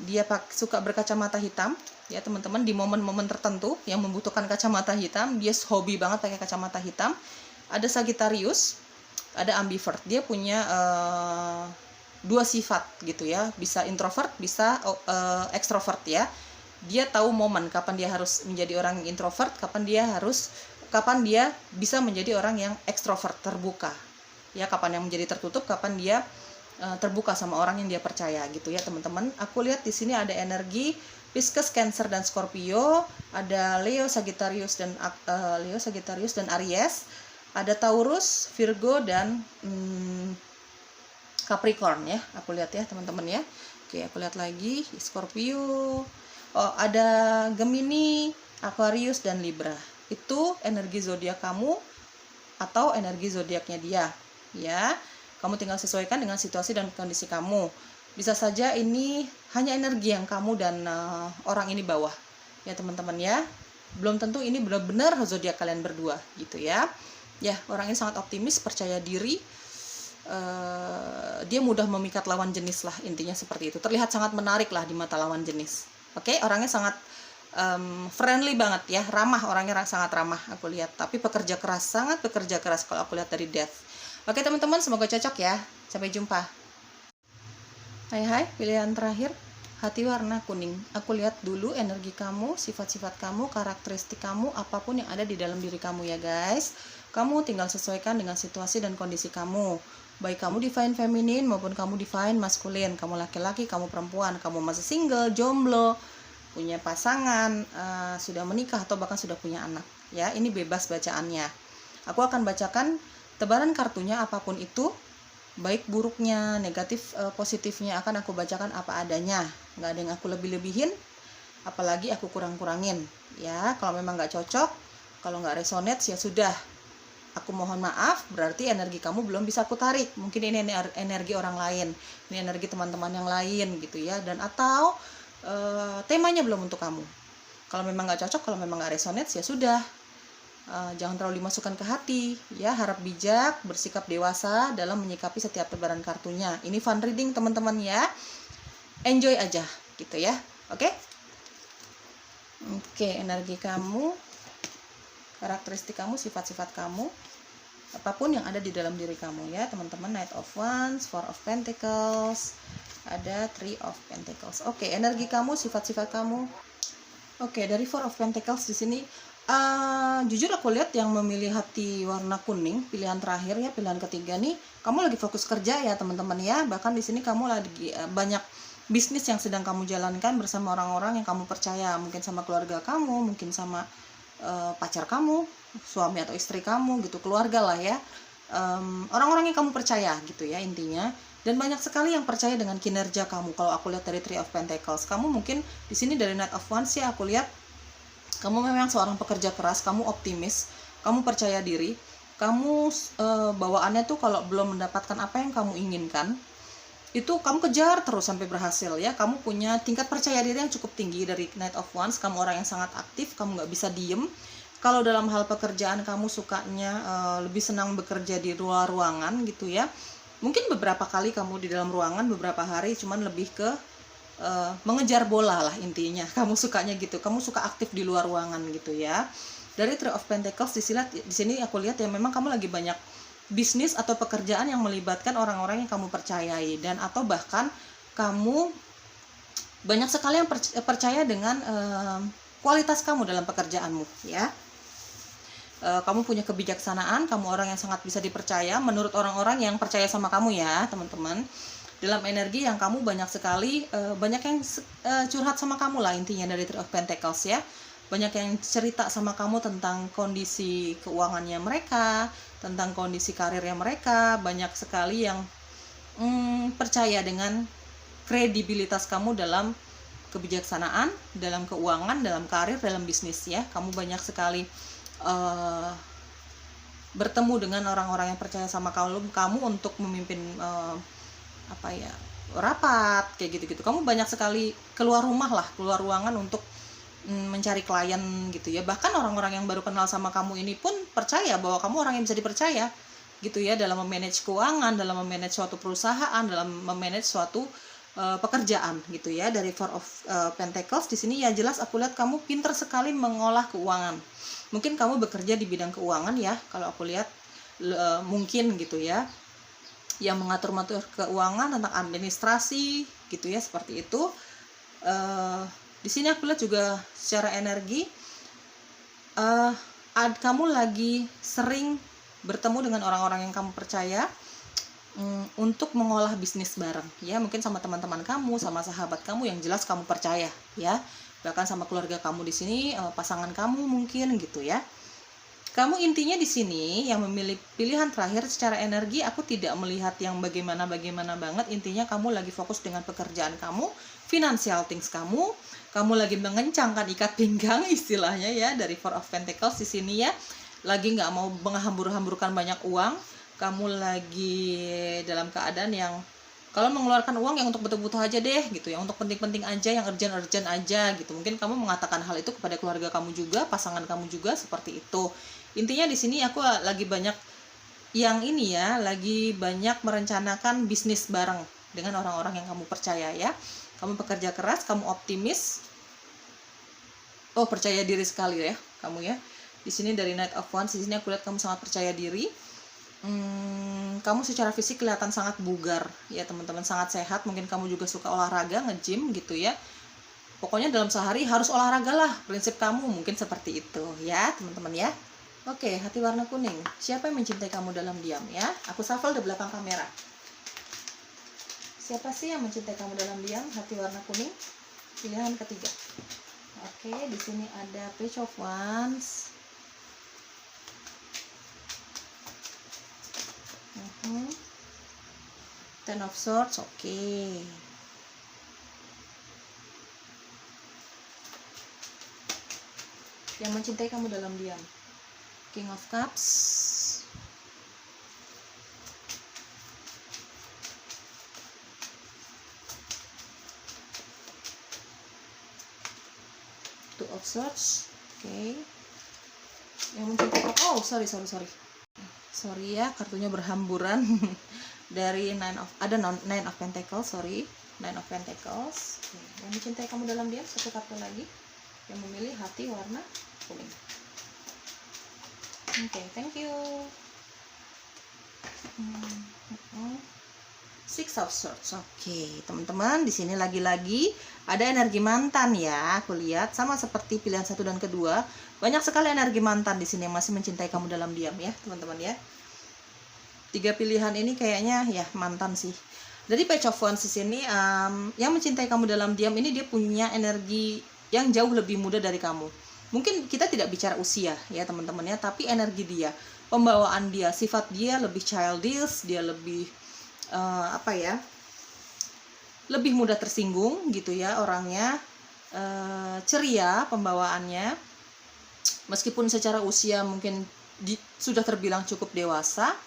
dia suka berkacamata hitam ya teman-teman, di momen-momen tertentu yang membutuhkan kacamata hitam, dia hobi banget pakai kacamata hitam. Ada Sagittarius, ada ambivert, dia punya dua sifat gitu ya, bisa introvert, bisa extrovert ya. Dia tahu momen kapan dia harus menjadi orang introvert, kapan dia bisa menjadi orang yang extrovert, terbuka ya, kapan yang menjadi tertutup, kapan dia terbuka sama orang yang dia percaya gitu ya teman-teman. Aku lihat di sini ada energi Pisces, Cancer dan Scorpio, ada Leo, Sagittarius dan Aries, ada Taurus, Virgo dan Capricorn ya. Aku lihat ya teman-teman ya. Oke, aku lihat lagi Scorpio. Oh, ada Gemini, Aquarius dan Libra. Itu energi zodiak kamu atau energi zodiaknya dia ya. Kamu tinggal sesuaikan dengan situasi dan kondisi kamu. Bisa saja ini hanya energi yang kamu dan orang ini bawa ya teman-teman ya. Belum tentu ini benar-benar zodiak kalian berdua gitu ya. Ya, orang ini sangat optimis, percaya diri. Dia mudah memikat lawan jenis lah, intinya seperti itu. Terlihat sangat menarik lah di mata lawan jenis. Oke, orangnya sangat friendly banget ya, ramah, orangnya sangat ramah aku lihat. Tapi sangat pekerja keras kalau aku lihat dari Death. Oke teman-teman, semoga cocok ya. Sampai jumpa. Hai, pilihan terakhir, hati warna kuning. Aku lihat dulu energi kamu, sifat-sifat kamu, karakteristik kamu, apapun yang ada di dalam diri kamu ya guys. Kamu tinggal sesuaikan dengan situasi dan kondisi kamu. Baik kamu divine feminin maupun kamu divine maskulin. Kamu laki-laki, kamu perempuan, kamu masih single, jomblo, punya pasangan, sudah menikah atau bahkan sudah punya anak. Ya, ini bebas bacaannya. Aku akan bacakan tebaran kartunya apapun itu, baik buruknya, negatif, positifnya akan aku bacakan apa adanya. Nggak ada yang aku lebih-lebihin, apalagi aku kurang-kurangin. Ya, kalau memang nggak cocok, kalau nggak resonate ya sudah. Aku mohon maaf, berarti energi kamu belum bisa aku tarik. Mungkin ini energi orang lain, ini energi teman-teman yang lain gitu ya. Dan atau temanya belum untuk kamu. Kalau memang nggak cocok, kalau memang nggak resonate ya sudah. Jangan terlalu dimasukkan ke hati ya, harap bijak, bersikap dewasa dalam menyikapi setiap tebaran kartunya. Ini fun reading teman-teman ya, enjoy aja gitu ya. Oke, energi kamu, karakteristik kamu, sifat-sifat kamu, apapun yang ada di dalam diri kamu ya teman-teman. Knight of Wands, Four of Pentacles, ada Three of Pentacles. Oke, energi kamu, sifat-sifat kamu. Oke, dari Four of Pentacles di sini, jujur aku lihat yang memilih hati warna kuning, pilihan terakhir ya, pilihan ketiga nih, kamu lagi fokus kerja ya teman-teman ya. Bahkan di sini kamu lagi banyak bisnis yang sedang kamu jalankan bersama orang-orang yang kamu percaya, mungkin sama keluarga kamu, mungkin sama pacar kamu, suami atau istri kamu gitu, keluarga lah ya. Orang-orang yang kamu percaya gitu ya intinya. Dan banyak sekali yang percaya dengan kinerja kamu. Kalau aku lihat dari Three of Pentacles, kamu mungkin di sini dari Knight of Wands ya, aku lihat kamu memang seorang pekerja keras, kamu optimis, kamu percaya diri, kamu bawaannya tuh kalau belum mendapatkan apa yang kamu inginkan, itu kamu kejar terus sampai berhasil ya. Kamu punya tingkat percaya diri yang cukup tinggi dari Knight of Wands. Kamu orang yang sangat aktif, kamu nggak bisa diem. Kalau dalam hal pekerjaan kamu sukanya lebih senang bekerja di luar ruangan gitu ya. Mungkin beberapa kali kamu di dalam ruangan, beberapa hari cuman lebih ke mengejar bola lah intinya. Kamu sukanya gitu, kamu suka aktif di luar ruangan gitu ya. Dari Three of Pentacles di sini aku lihat ya, memang kamu lagi banyak bisnis atau pekerjaan yang melibatkan orang-orang yang kamu percayai, dan atau bahkan kamu banyak sekali yang percaya dengan kualitas kamu dalam pekerjaanmu ya. kamu punya kebijaksanaan, kamu orang yang sangat bisa dipercaya menurut orang-orang yang percaya sama kamu ya teman-teman. Dalam energi yang kamu banyak sekali, banyak yang curhat sama kamu lah intinya dari Three of Pentacles ya. Banyak yang cerita sama kamu tentang kondisi keuangannya mereka, tentang kondisi karirnya mereka. Banyak sekali yang percaya dengan kredibilitas kamu dalam kebijaksanaan, dalam keuangan, dalam karir, dalam bisnis ya. Kamu banyak sekali bertemu dengan orang-orang yang percaya sama kamu untuk memimpin rapat kayak gitu-gitu. Kamu banyak sekali keluar rumah lah, keluar ruangan untuk mencari klien gitu ya. Bahkan orang-orang yang baru kenal sama kamu ini pun percaya bahwa kamu orang yang bisa dipercaya gitu ya, dalam memanage keuangan, dalam memanage suatu perusahaan, dalam memanage suatu pekerjaan gitu ya. Dari Four of Pentacles di sini ya jelas aku lihat kamu pintar sekali mengolah keuangan. Mungkin kamu bekerja di bidang keuangan ya, kalau aku lihat mungkin gitu ya, yang mengatur-ngatur keuangan, tentang administrasi gitu ya, seperti itu. Di sini aku lihat juga secara energi kamu lagi sering bertemu dengan orang-orang yang kamu percaya untuk mengolah bisnis bareng ya, mungkin sama teman-teman kamu, sama sahabat kamu yang jelas kamu percaya ya, bahkan sama keluarga kamu di sini, pasangan kamu mungkin gitu ya. Kamu intinya di sini yang memilih pilihan terakhir secara energi, aku tidak melihat yang bagaimana banget. Intinya kamu lagi fokus dengan pekerjaan kamu, financial things kamu lagi mengencangkan ikat pinggang istilahnya ya, dari Four of Pentacles di sini ya. Lagi nggak mau menghambur-hamburkan banyak uang, kamu lagi dalam keadaan yang kalau mengeluarkan uang yang untuk betul-betul aja deh gitu ya, untuk penting-penting aja, yang urgent aja gitu. Mungkin kamu mengatakan hal itu kepada keluarga kamu juga, pasangan kamu juga seperti itu. Intinya di sini aku lagi banyak yang ini ya, lagi banyak merencanakan bisnis bareng dengan orang-orang yang kamu percaya ya. Kamu bekerja keras, kamu optimis. Oh, percaya diri sekali ya kamu ya. Di sini dari Knight of Wands, di sini aku lihat kamu sangat percaya diri. Kamu secara fisik kelihatan sangat bugar ya teman-teman, sangat sehat. Mungkin kamu juga suka olahraga, nge-gym gitu ya. Pokoknya dalam sehari harus olahraga lah, prinsip kamu mungkin seperti itu ya teman-teman ya. Oke, hati warna kuning, siapa yang mencintai kamu dalam diam ya? Aku shuffle di belakang kamera. Siapa sih yang mencintai kamu dalam diam? Hati warna kuning, pilihan ketiga. Oke, di sini ada Page of Wands. Ten of Swords, oke. Yang mencintai kamu dalam diam, King of Cups, Two of Swords, oke. Yang mencintai kamu, sorry ya, kartunya berhamburan. Dari Nine of Pentacles, Nine of Pentacles. Yang mencintai kamu dalam diam, satu kartu lagi, yang memilih hati warna kuning. Oke, thank you. Six of Swords. Oke, teman-teman, di sini lagi-lagi ada energi mantan ya. Aku lihat sama seperti pilihan satu dan kedua, banyak sekali energi mantan di sini yang masih mencintai kamu dalam diam ya, teman-teman ya. Tiga pilihan ini kayaknya ya mantan sih. Dari Page of Wands di sini, yang mencintai kamu dalam diam ini dia punya energi yang jauh lebih muda dari kamu. Mungkin kita tidak bicara usia ya teman-teman ya, tapi energi dia, pembawaan dia, sifat dia lebih childish, dia lebih lebih mudah tersinggung gitu ya orangnya, ceria pembawaannya. Meskipun secara usia mungkin sudah terbilang cukup dewasa,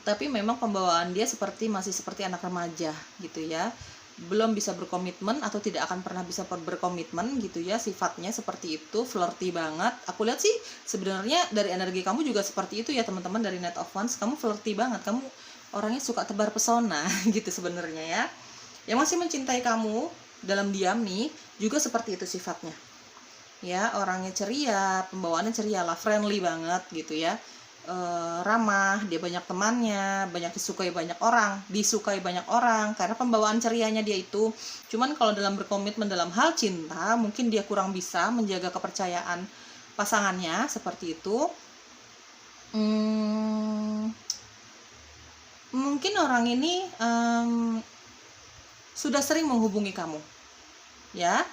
tapi memang pembawaan dia masih seperti anak remaja gitu ya. Belum bisa berkomitmen atau tidak akan pernah bisa berkomitmen gitu ya, sifatnya seperti itu, flirty banget. Aku lihat sih sebenarnya dari energi kamu juga seperti itu ya teman-teman. Dari Knight of Wands, kamu flirty banget, kamu orangnya suka tebar pesona gitu sebenarnya ya. Yang masih mencintai kamu dalam diam nih juga seperti itu sifatnya ya, orangnya ceria, pembawaannya ceria lah, friendly banget gitu ya. Ramah, dia banyak temannya, banyak disukai banyak orang karena pembawaan cerianya dia itu. Cuman kalau dalam berkomitmen dalam hal cinta, mungkin dia kurang bisa menjaga kepercayaan pasangannya seperti itu. Mungkin orang ini sudah sering menghubungi kamu, ya.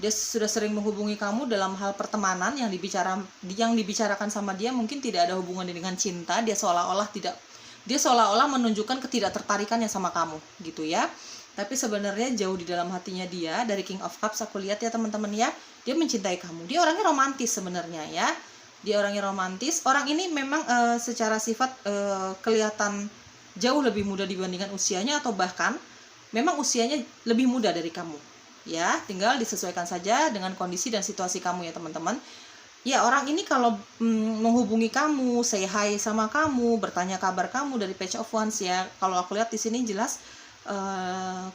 Dia sudah sering menghubungi kamu dalam hal pertemanan yang dibicarakan sama dia mungkin tidak ada hubungannya dengan cinta. Dia seolah-olah menunjukkan ketidaktertarikannya sama kamu, gitu ya. Tapi sebenarnya jauh di dalam hatinya dia, dari King of Cups aku lihat ya teman-teman ya, dia mencintai kamu. Dia orangnya romantis sebenarnya ya. Dia orangnya romantis. Orang ini memang secara sifat kelihatan jauh lebih muda dibandingkan usianya, atau bahkan memang usianya lebih muda dari kamu. Ya, tinggal disesuaikan saja dengan kondisi dan situasi kamu ya teman-teman. Ya, orang ini kalau menghubungi kamu, say hi sama kamu, bertanya kabar kamu dari Page of Wands ya. Kalau aku lihat di sini jelas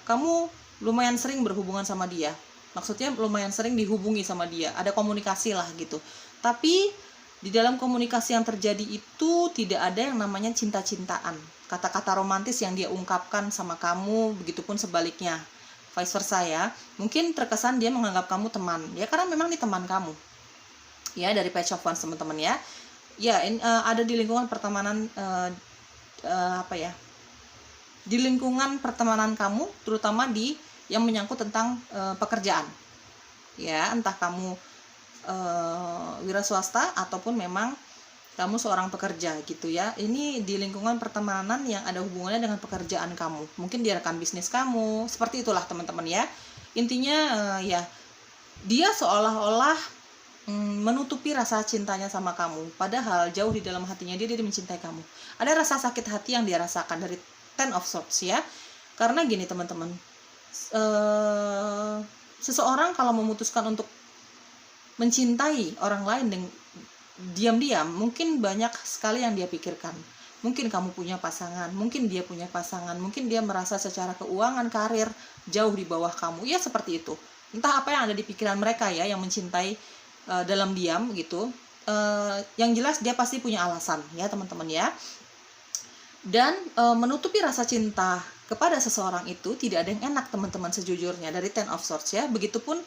kamu lumayan sering berhubungan sama dia. Maksudnya lumayan sering dihubungi sama dia, ada komunikasi lah gitu. Tapi di dalam komunikasi yang terjadi itu tidak ada yang namanya cinta-cintaan, kata-kata romantis yang dia ungkapkan sama kamu, begitupun sebaliknya, vice versa ya. Mungkin terkesan dia menganggap kamu teman, ya karena memang ini teman kamu. Ya, dari Page of Wands teman-teman ya. Ya, ada di lingkungan pertemanan di lingkungan pertemanan kamu, terutama di yang menyangkut tentang pekerjaan. Ya, entah kamu wira swasta ataupun memang kamu seorang pekerja gitu ya. Ini di lingkungan pertemanan yang ada hubungannya dengan pekerjaan kamu. Mungkin dia rekan bisnis kamu, seperti itulah teman-teman ya. Intinya ya dia seolah-olah menutupi rasa cintanya sama kamu, padahal jauh di dalam hatinya dia mencintai kamu. Ada rasa sakit hati yang dia rasakan dari Ten of Swords ya. Karena gini teman-teman, seseorang kalau memutuskan untuk mencintai orang lain dengan diam-diam, mungkin banyak sekali yang dia pikirkan. Mungkin kamu punya pasangan, mungkin dia punya pasangan, mungkin dia merasa secara keuangan, karir jauh di bawah kamu. Ya seperti itu. Entah apa yang ada di pikiran mereka ya, yang mencintai dalam diam gitu. Yang jelas dia pasti punya alasan ya teman-teman ya. Dan menutupi rasa cinta kepada seseorang itu tidak ada yang enak teman-teman sejujurnya dari Ten of Swords ya. Begitupun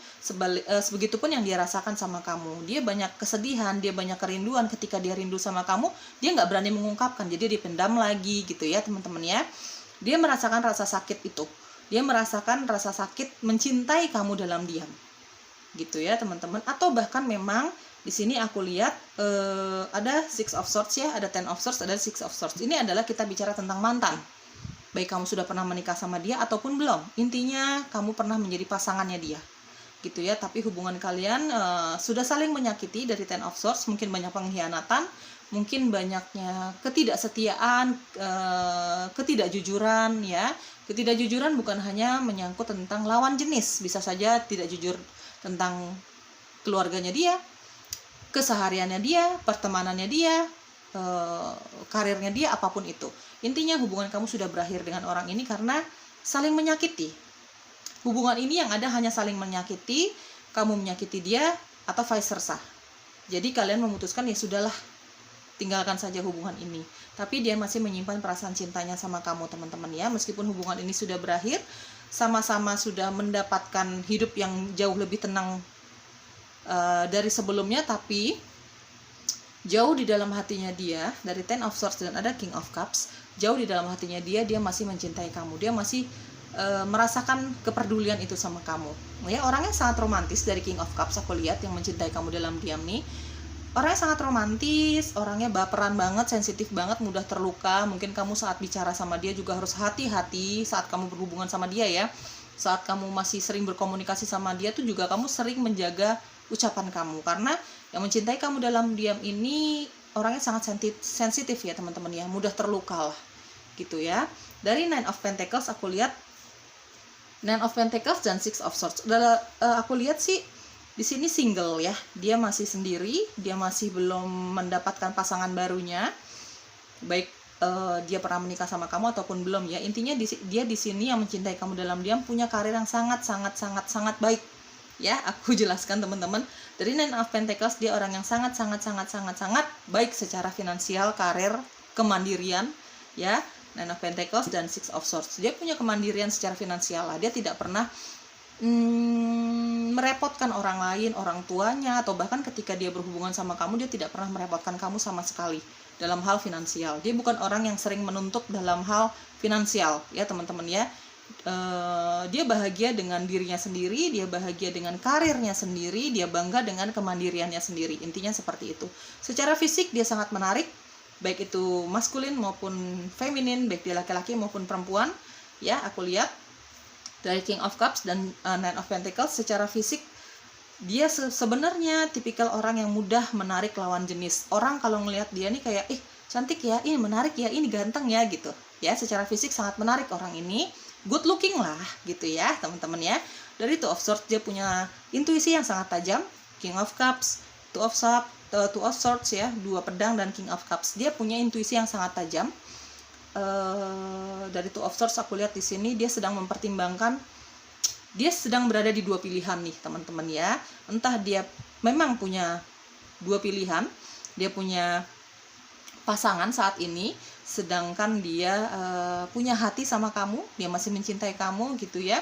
yang dia rasakan sama kamu. Dia banyak kesedihan, dia banyak kerinduan. Ketika dia rindu sama kamu, dia nggak berani mengungkapkan, jadi dipendam lagi gitu ya teman-teman ya. Dia merasakan rasa sakit itu. Dia merasakan rasa sakit mencintai kamu dalam diam gitu ya teman-teman. Atau bahkan memang di sini aku lihat ada Six of Swords ya, ada Ten of Swords, ada Six of Swords. Ini adalah kita bicara tentang mantan. Baik kamu sudah pernah menikah sama dia ataupun belum. Intinya kamu pernah menjadi pasangannya dia. Gitu ya, tapi hubungan kalian sudah saling menyakiti dari Ten of Swords, mungkin banyak pengkhianatan, mungkin banyaknya ketidaksetiaan, ketidakjujuran ya. Ketidakjujuran bukan hanya menyangkut tentang lawan jenis, bisa saja tidak jujur tentang keluarganya dia, kesehariannya dia, pertemanannya dia, karirnya dia, apapun itu. Intinya hubungan kamu sudah berakhir dengan orang ini karena saling menyakiti. Hubungan ini yang ada hanya saling menyakiti, kamu menyakiti dia atau vice versa. Jadi kalian memutuskan ya sudahlah, tinggalkan saja hubungan ini. Tapi dia masih menyimpan perasaan cintanya sama kamu teman-teman ya. Meskipun hubungan ini sudah berakhir, sama-sama sudah mendapatkan hidup yang jauh lebih tenang dari sebelumnya, tapi jauh di dalam hatinya dia, dari Ten of Swords dan ada King of Cups, jauh di dalam hatinya dia masih mencintai kamu. Dia masih merasakan kepedulian itu sama kamu. Ya, orangnya sangat romantis dari King of Cups aku lihat, yang mencintai kamu dalam diam nih. Orangnya sangat romantis, orangnya baperan banget, sensitif banget, mudah terluka. Mungkin kamu saat bicara sama dia juga harus hati-hati saat kamu berhubungan sama dia ya. Saat kamu masih sering berkomunikasi sama dia tuh juga kamu sering menjaga ucapan kamu. Karena yang mencintai kamu dalam diam ini orangnya sangat sensitif ya teman-teman ya, mudah terluka lah gitu ya. Dari Nine of Pentacles aku lihat Nine of Pentacles dan Six of Swords. Aku lihat sih di sini single ya, dia masih sendiri, dia masih belum mendapatkan pasangan barunya, baik dia pernah menikah sama kamu ataupun belum ya. Intinya dia di sini yang mencintai kamu dalam diam, punya karir yang sangat baik ya. Aku jelaskan teman-teman, dari Nine of Pentacles dia orang yang sangat baik secara finansial, karir, kemandirian ya. Nine of Pentacles dan Six of Swords, dia punya kemandirian secara finansial lah. Dia tidak pernah merepotkan orang lain, orang tuanya, atau bahkan ketika dia berhubungan sama kamu, dia tidak pernah merepotkan kamu sama sekali dalam hal finansial. Dia bukan orang yang sering menuntut dalam hal finansial, ya teman-teman ya. Dia bahagia dengan dirinya sendiri, dia bahagia dengan karirnya sendiri, dia bangga dengan kemandiriannya sendiri. Intinya seperti itu. Secara fisik dia sangat menarik, baik itu maskulin maupun feminin, baik dia laki-laki maupun perempuan. Ya, aku lihat dari King of Cups dan Nine of Pentacles, secara fisik dia sebenarnya tipikal orang yang mudah menarik lawan jenis. Orang kalau ngelihat dia nih kayak, cantik ya, ini menarik ya, ini ganteng ya gitu. Ya, secara fisik sangat menarik orang ini, good looking lah gitu ya teman-teman ya. Dari Two of Swords dia punya intuisi yang sangat tajam. King of Cups, Two of Swords ya, dua pedang dan King of Cups. Dia punya intuisi yang sangat tajam. Dari Two of Swords aku lihat di sini dia sedang mempertimbangkan, dia sedang berada di dua pilihan nih teman-teman ya. Entah dia memang punya dua pilihan, dia punya pasangan saat ini, sedangkan dia punya hati sama kamu, dia masih mencintai kamu gitu ya.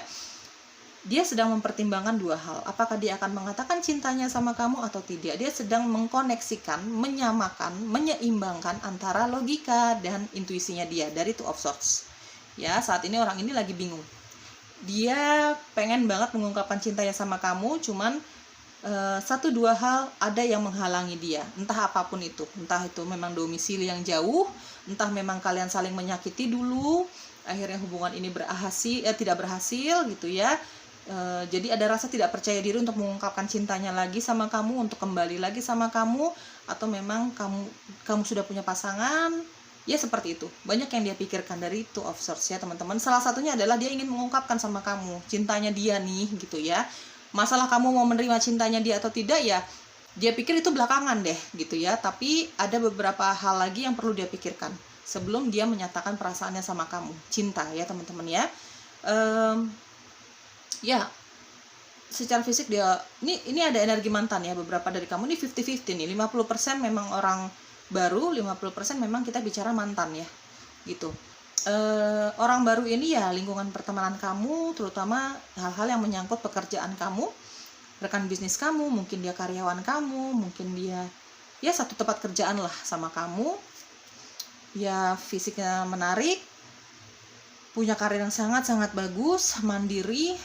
Dia sedang mempertimbangkan dua hal, apakah dia akan mengatakan cintanya sama kamu atau tidak. Dia sedang mengkoneksikan, menyamakan, menyeimbangkan antara logika dan intuisinya dia dari Two of Swords. Ya, saat ini orang ini lagi bingung. Dia pengen banget mengungkapkan cintanya sama kamu, cuman satu dua hal ada yang menghalangi dia, entah apapun itu, entah itu memang domisili yang jauh, entah memang kalian saling menyakiti dulu, akhirnya hubungan ini tidak berhasil gitu ya. Jadi ada rasa tidak percaya diri untuk mengungkapkan cintanya lagi sama kamu, untuk kembali lagi sama kamu, atau memang kamu sudah punya pasangan. Ya seperti itu, banyak yang dia pikirkan dari Two of Swords ya teman-teman. Salah satunya adalah dia ingin mengungkapkan sama kamu cintanya dia nih gitu ya. Masalah kamu mau menerima cintanya dia atau tidak ya, dia pikir itu belakangan deh gitu ya. Tapi ada beberapa hal lagi yang perlu dia pikirkan sebelum dia menyatakan perasaannya sama kamu, cinta ya teman-teman ya. Ya, secara fisik dia ini ada energi mantan ya, beberapa dari kamu ini 50-50 nih. 50% memang orang baru, 50% memang kita bicara mantan ya gitu. Orang baru ini ya lingkungan pertemanan kamu, terutama hal-hal yang menyangkut pekerjaan kamu, rekan bisnis kamu, mungkin dia karyawan kamu, mungkin dia ya satu tempat kerjaan lah sama kamu. Ya fisiknya menarik, punya karir yang sangat-sangat bagus, mandiri,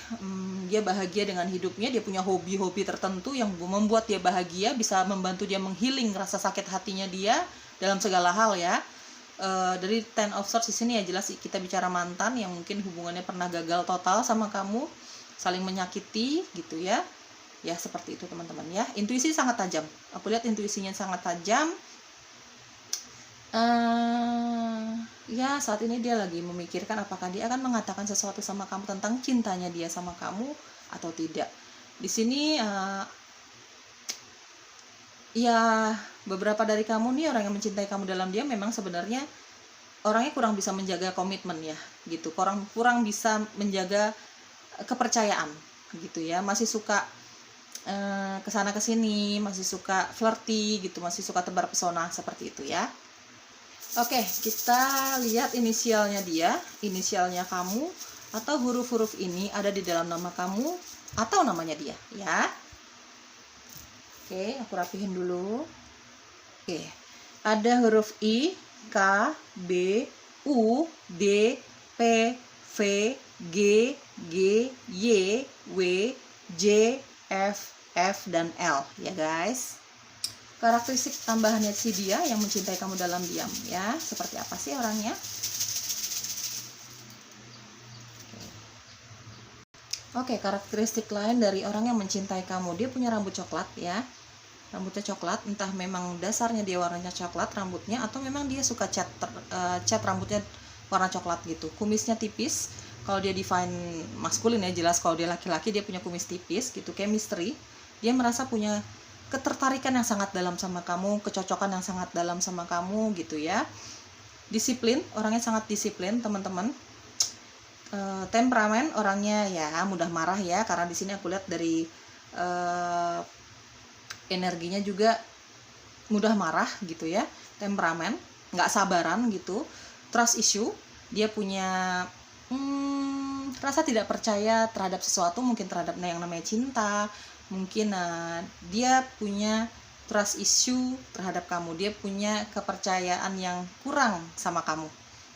dia bahagia dengan hidupnya, dia punya hobi-hobi tertentu yang membuat dia bahagia, bisa membantu dia menghealing rasa sakit hatinya dia dalam segala hal ya. Dari Ten of Swords di sini ya jelas kita bicara mantan yang mungkin hubungannya pernah gagal total sama kamu, saling menyakiti gitu ya. Ya seperti itu teman-teman ya. Intuisi sangat tajam. Aku lihat intuisinya sangat tajam. Ya saat ini dia lagi memikirkan apakah dia akan mengatakan sesuatu sama kamu tentang cintanya dia sama kamu atau tidak. Di sini ya beberapa dari kamu nih orang yang mencintai kamu dalam diam memang sebenarnya orangnya kurang bisa menjaga komitmen ya gitu, kurang bisa menjaga kepercayaan gitu ya, masih suka kesana kesini, masih suka flirty gitu, masih suka tebar pesona seperti itu ya. Oke, kita lihat inisialnya dia, inisialnya kamu, atau huruf-huruf ini ada di dalam nama kamu atau namanya dia ya. Oke, aku rapihin dulu. Oke, ada huruf I, K, B, U, D, P, V, G, G, Y, W, J, F, dan L ya guys. Karakteristik tambahannya si dia yang mencintai kamu dalam diam ya, seperti apa sih orangnya? Oke, karakteristik lain dari orang yang mencintai kamu, dia punya rambut coklat ya. Rambutnya coklat, entah memang dasarnya dia warnanya coklat rambutnya atau memang dia suka cat rambutnya warna coklat gitu. Kumisnya tipis, kalau dia define maskulin ya jelas, kalau dia laki-laki dia punya kumis tipis gitu. Chemistry, dia merasa punya ketertarikan yang sangat dalam sama kamu, kecocokan yang sangat dalam sama kamu gitu ya. Disiplin, orangnya sangat disiplin teman-teman. Temperamen, orangnya ya mudah marah ya, karena di sini aku lihat dari energinya juga mudah marah gitu ya. Temperamen, nggak sabaran gitu. Trust issue, dia punya rasa tidak percaya terhadap sesuatu, mungkin terhadap yang namanya cinta, mungkin dia punya trust issue terhadap kamu, dia punya kepercayaan yang kurang sama kamu.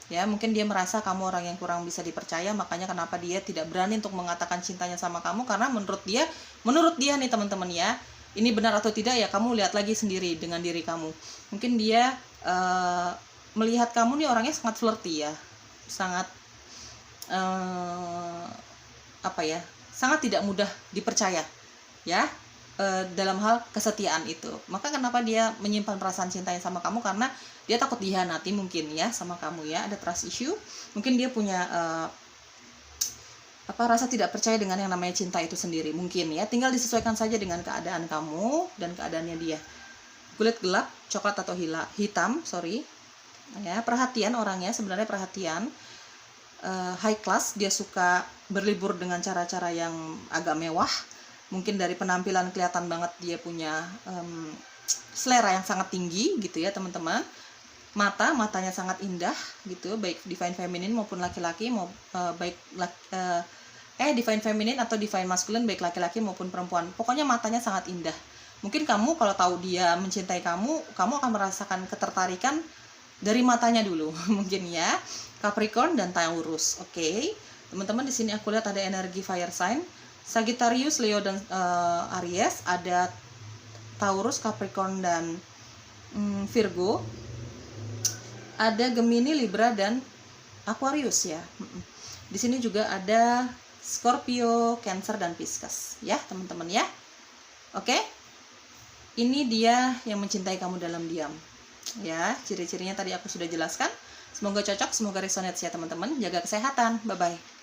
Ya, mungkin dia merasa kamu orang yang kurang bisa dipercaya, makanya kenapa dia tidak berani untuk mengatakan cintanya sama kamu, karena menurut dia nih teman-teman ya, ini benar atau tidak ya kamu lihat lagi sendiri dengan diri kamu. Mungkin dia melihat kamu nih orangnya sangat flirty ya, sangat sangat tidak mudah dipercaya ya, dalam hal kesetiaan itu. Maka kenapa dia menyimpan perasaan cintanya sama kamu, karena dia takut dihianati mungkin ya sama kamu ya, ada trust issue. Mungkin dia punya rasa tidak percaya dengan yang namanya cinta itu sendiri mungkin ya. Tinggal disesuaikan saja dengan keadaan kamu dan keadaannya dia. Kulit gelap, coklat atau hitam, ya, perhatian orangnya, sebenarnya perhatian, high class, dia suka berlibur dengan cara-cara yang agak mewah. Mungkin dari penampilan kelihatan banget dia punya selera yang sangat tinggi gitu ya teman-teman. Matanya sangat indah gitu, baik divine feminine maupun laki-laki, divine feminine atau divine masculine, baik laki-laki maupun perempuan. Pokoknya matanya sangat indah. Mungkin kamu kalau tahu dia mencintai kamu akan merasakan ketertarikan dari matanya dulu mungkin ya. Capricorn dan Taurus. Oke. Teman-teman, di sini aku lihat ada energi fire sign. Sagittarius, Leo dan Aries, ada Taurus, Capricorn dan Virgo. Ada Gemini, Libra dan Aquarius ya. Di sini juga ada Scorpio, Cancer dan Pisces ya, teman-teman ya. Oke. Ini dia yang mencintai kamu dalam diam. Ya, ciri-cirinya tadi aku sudah jelaskan. Semoga cocok, semoga resonate ya teman-teman. Jaga kesehatan. Bye-bye.